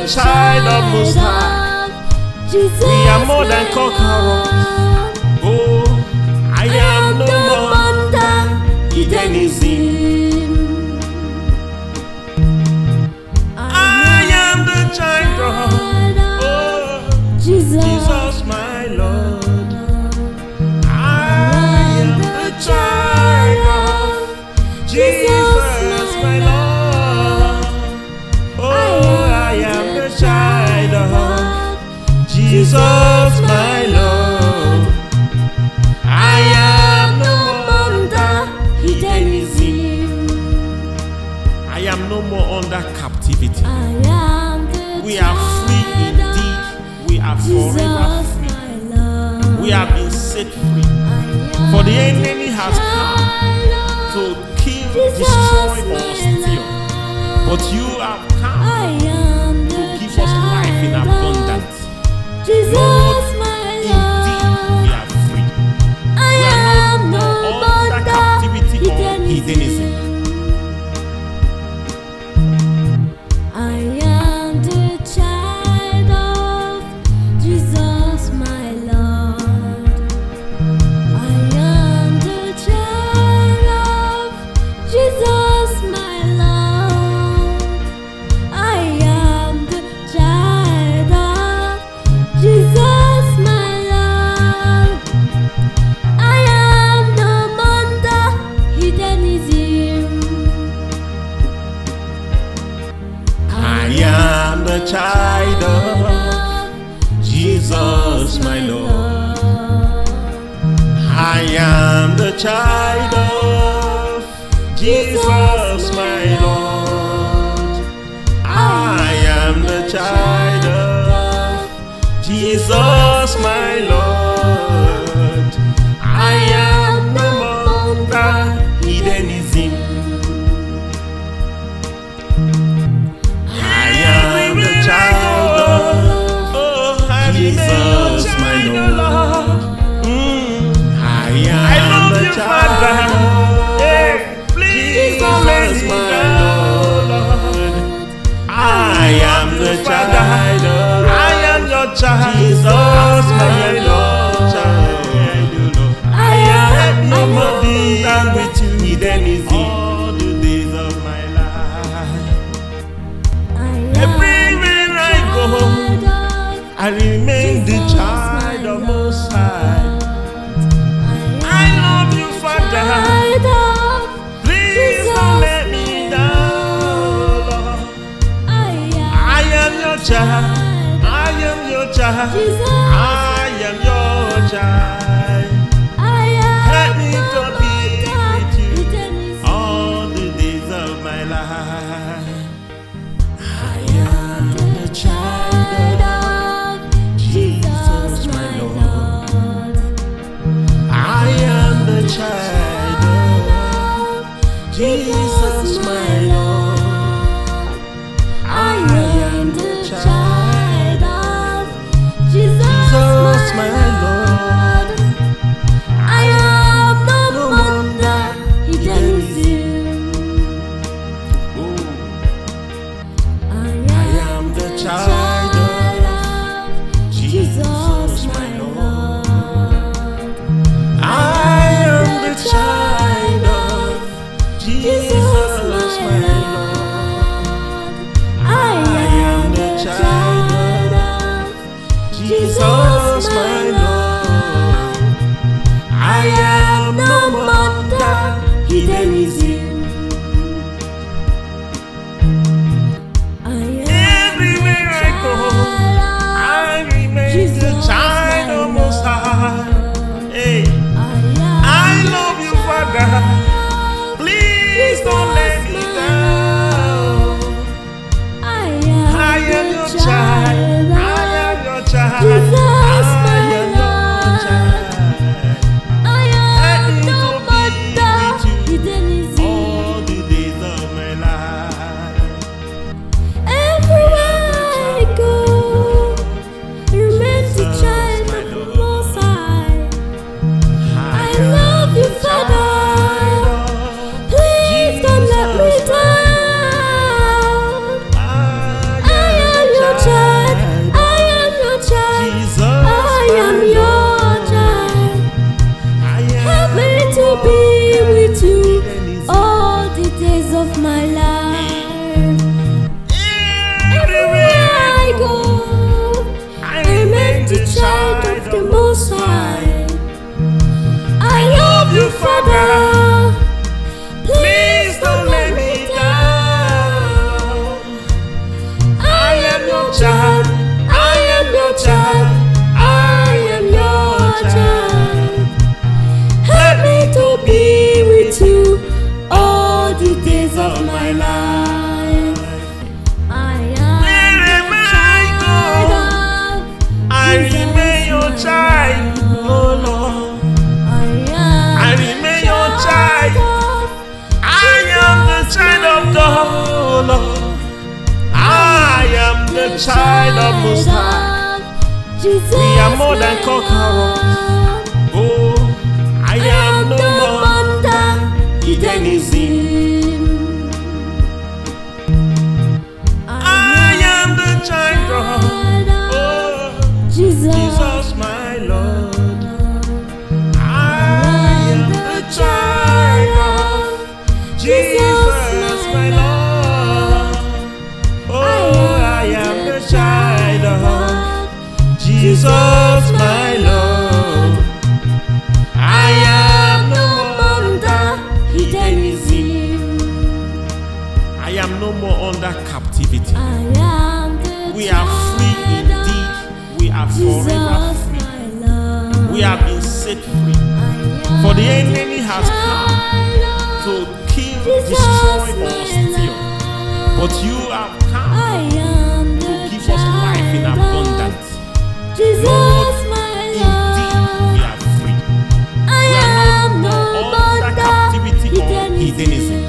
child of Most High. Jesus, We are more than my conquerors. Lord. Oh, I am no more under hidden in sin. I am the child of Jesus, my Lord. I am the child of Jesus, my Lord. Oh, I am the child of Jesus, my Lord. I am no more under hidden in sin. I am no more under captivity. We are free indeed. We are forever free. We have been set free. For the enemy has come to kill, destroy, or steal. But you have come to give us life in abundance. Lord, indeed we are free. We are no more under captivity or hedonism. I am the child of Jesus, my Lord. I am the child of Jesus, my Lord. I am the child of Jesus, my Lord. I am no under hedonism. I am the child of Jesus, my Lord. I am the child of Jesus, my Lord. I am the child of Jesus, my Lord. I am no longer hedonism. I am the child of Jesus, my Lord. I am the child of Jesus, my Lord. I am the child of Jesus, my Lord. I am no more with you, hedonism, all the days of my life. Everywhere I go, I remain the child of Most High. I love you, Father. Please don't let me down, Lord. I am your child. I am your child. I am your child. Help me to be with you all the days of my life. I am the child of Jesus, my Lord. I am the child of Jesus, my Lord. I am the child of Jesus, my Lord. I am no wonder hedonism. I am the child of Jesus, my Lord. I am the child of Jesus, my Lord. I am the child of Jesus, my Lord. I am no longer hedonism. Everywhere I go, I remain the child of Most High. Hey, I love you, Father. Please don't let me down. I am your child. I am your child. I am your child. Help me to be with you all the days of my life. Everywhere I go, remain the child of the Most High. I love you, Father. Please don't let me down. I am your child. Most High. I love you, Father. Please don't let me down. I am your child. I am your child. I am your child. Help me to be with you all the days of my life. I remain your child, oh Lord. I remain your child. I am the child of God, Lord. I am the child of Most High. We are more than conquerors. Oh, I am no more under hedonism. I am the child of Jesus, my Lord. I am the child of Jesus, my Lord. Oh, I am the child of Jesus, my Lord. I am no more under hedonism. I am no more under captivity. We are free indeed. We are forever free. We have been set free. For the enemy has come to kill, destroy, or steal. But you have come to give us life in abundance. Lord, indeed we are free. We are no more under captivity or hedonism.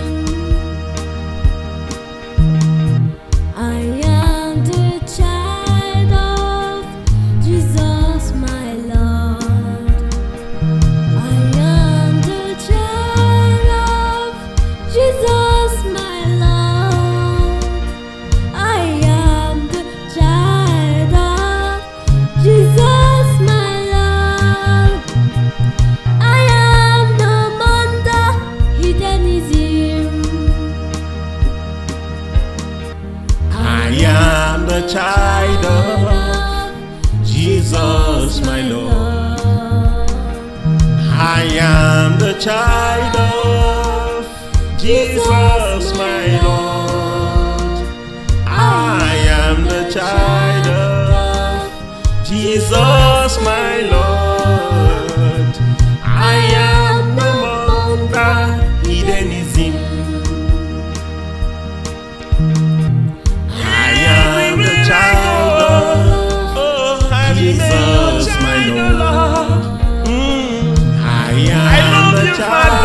Child of Jesus, my Lord. I am the child of Jesus, my Lord. I am the child of Jesus, my Lord. I am no longer hedonism. Jesus, my Lord. I am the child.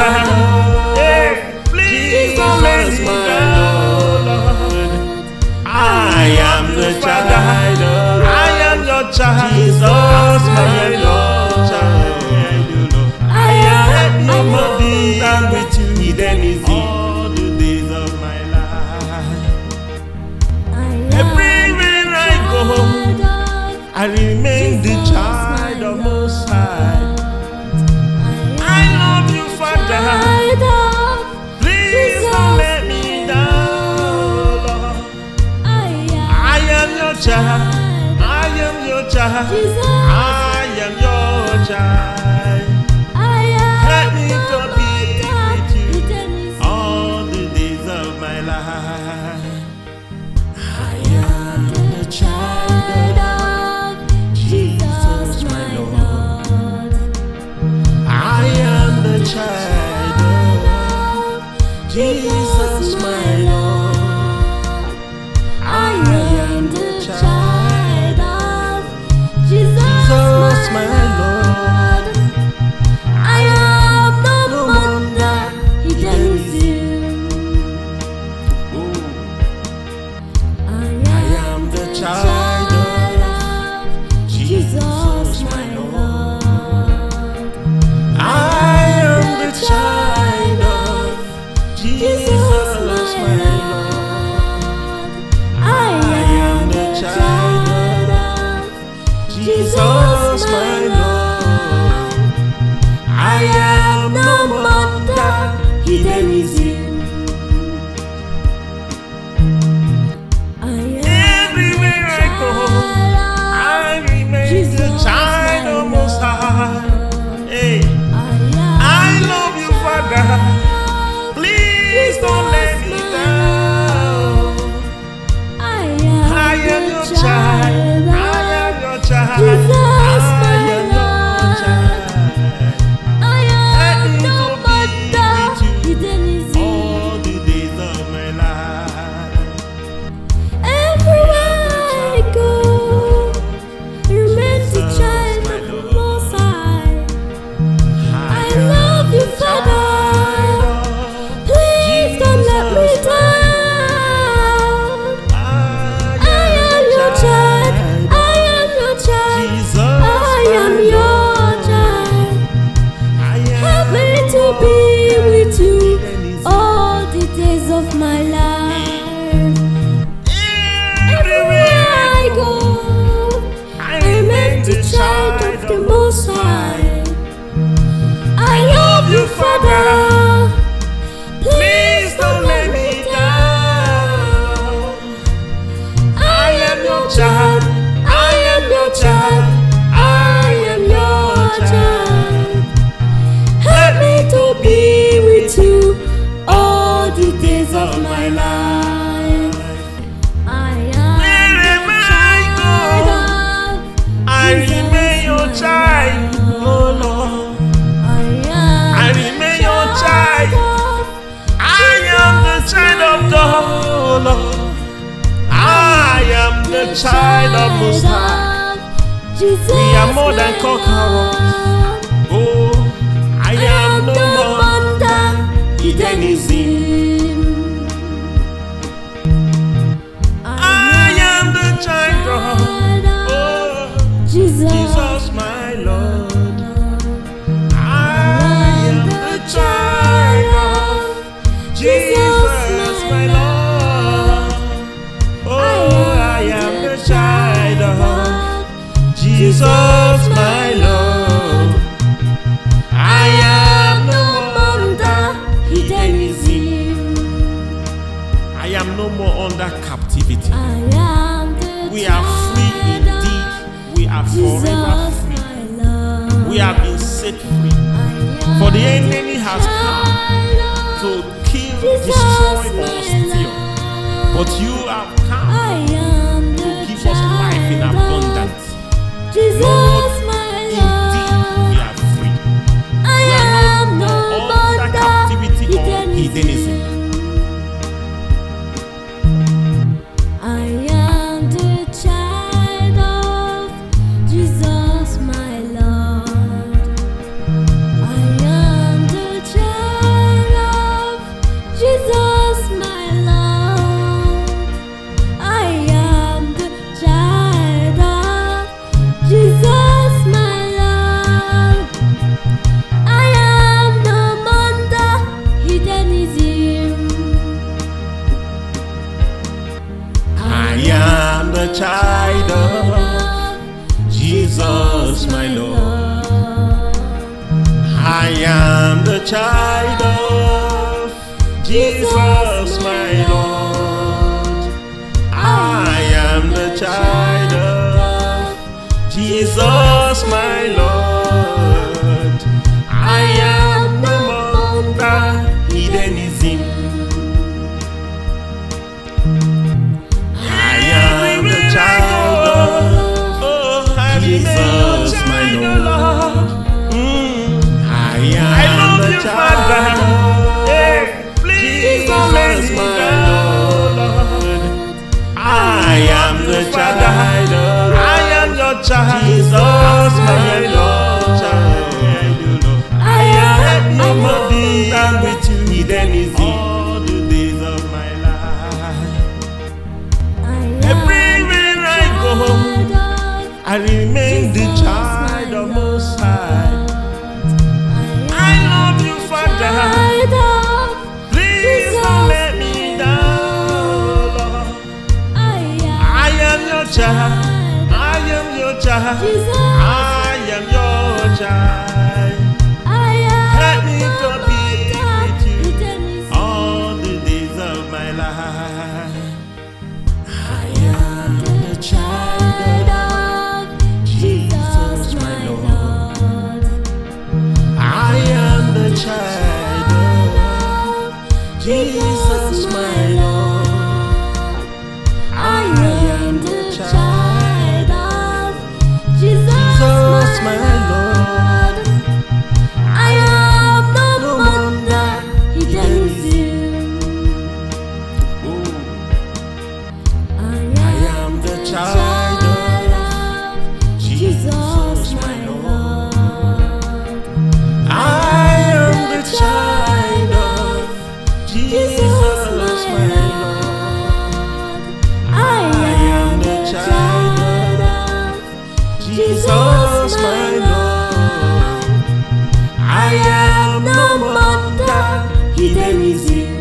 Hey, please don't let me down. I am the child. I am your child. Jesus, my Lord. I am no more than with you. Hedonism all the days of my life. Everywhere I go, I remain the child of Most High. I love you, Father. Please don't let me down, Lord. I am your child. I am your child. I am your child. Help me to be with you all the days of my life. I am the child of Jesus, my Lord. I am the child of Jesus, my Lord. I am the child of Jesus, my Lord. I am no wonder he tells you. I am the child of Jesus, my Lord. I am the child of Jesus, of Most High. We are more than conquerors. Oh, I am no more under hedonism. I am the child of Jesus, my Lord. I am the child of Jesus, my Lord. Oh, I am the child of Jesus, my Lord. I am no more under hedonism. I am no more under captivity. We are free indeed. We are forever free. We have been set free. For the enemy has come to kill, destroy, or steal. But you have come to give us life in abundance. Lord, indeed we are free. We are no more under captivity or hedonism. I am the child of Jesus, my Lord. I am the child of Jesus, my Lord. I am the child of Jesus, my Lord. I am no under hedonism. I am the child of Jesus, my Lord. I am the child of Jesus, my Lord. I am the child of Jesus, my Lord. I am no more under hedonism. I am the child of Jesus, my Lord. I am the child of Jesus, my Lord. I am the child of your child, Jesus, my Lord. I am no more than with you, hedonism, all the days of my life. Everywhere I go, I remain the child of Most High. I love you, Father. Please don't let me down, Lord. I am your child. I am your child. I am your child. Help me to be with you all the days of my life. I am the child of Jesus, my Lord. I am the child of Jesus, my Lord. I am the child of Jesus, my Lord. I am no wonder hedonism. I am the child of Jesus, my Lord. I am the child of Jesus, my Lord. I am the child of Jesus, my Lord. I am no wonder hedonism.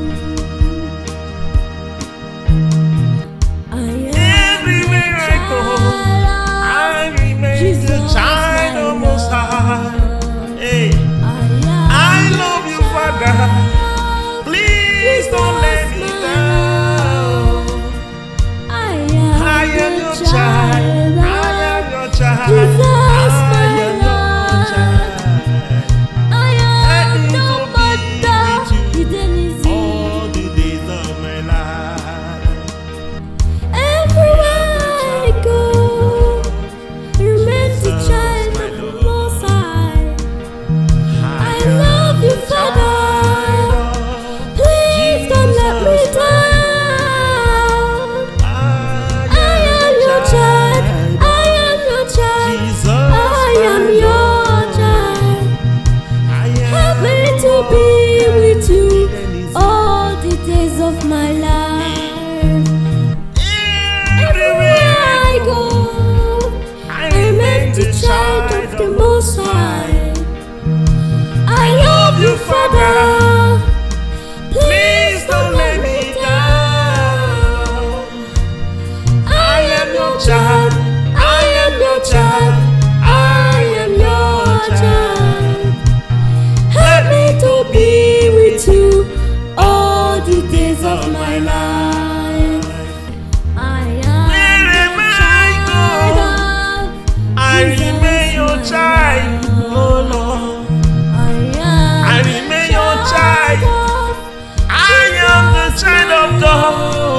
Everywhere I go, I remain the child of Most High. Hey, I love you, Father.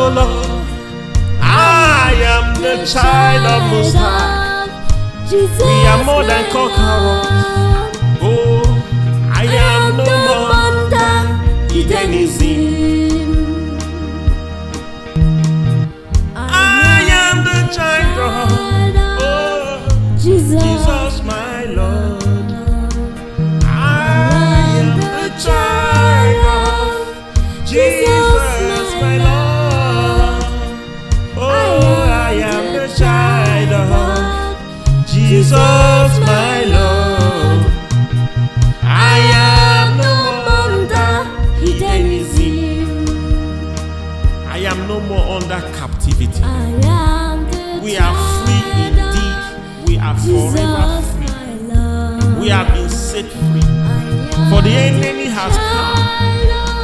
Oh Lord, I am the child of Most High. We are more than conquerors. Oh, I am no more under hedonism. I am the child of Jesus, my Lord. I am the child of Jesus, my Lord. Oh, I am the child of Jesus, my Lord. I am no more under hedonism. I am no more under captivity. We are free indeed. We are forever free. We have been set free. For the enemy has come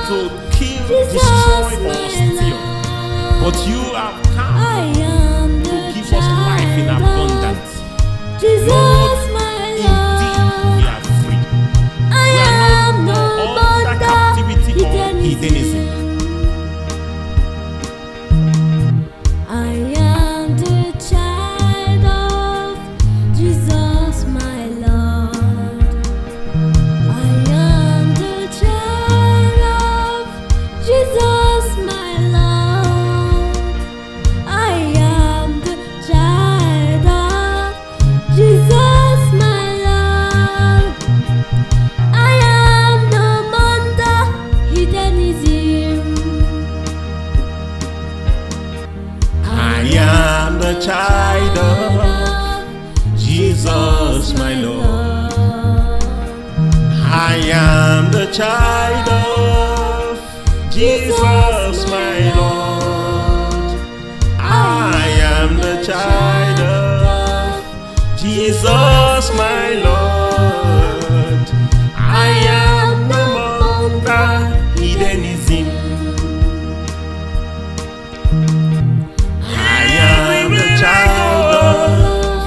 to kill, destroy, or steal. But you have come to give us life in abundance. Lord, indeed we are free. We are no more under captivity or hedonism. I am the child of Jesus, my Lord. I am the child of Jesus, my Lord. I am the child of Jesus, my Lord. I am no under hedonism. I am the child of Jesus, my Lord. I am the child of Jesus, my Lord. I am the child of Jesus, my Lord. I am no more under hedonism. I am the child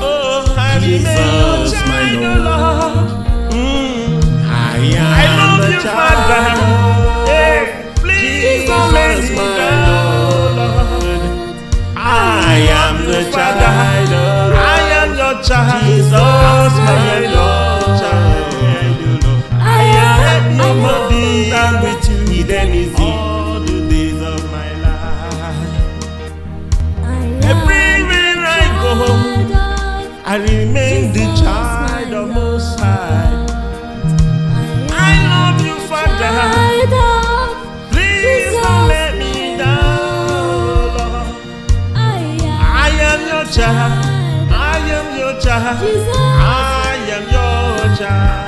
of Jesus, my Lord. I am the child of Jesus, my Lord. I am the child of your child, Jesus, my Lord. I am no more than with you, hedonism, all the days of my life. Everywhere I go, I remain the child of Most High. I love you, Father. Please don't let me down, Lord. I am your child. I am your child. I am your child.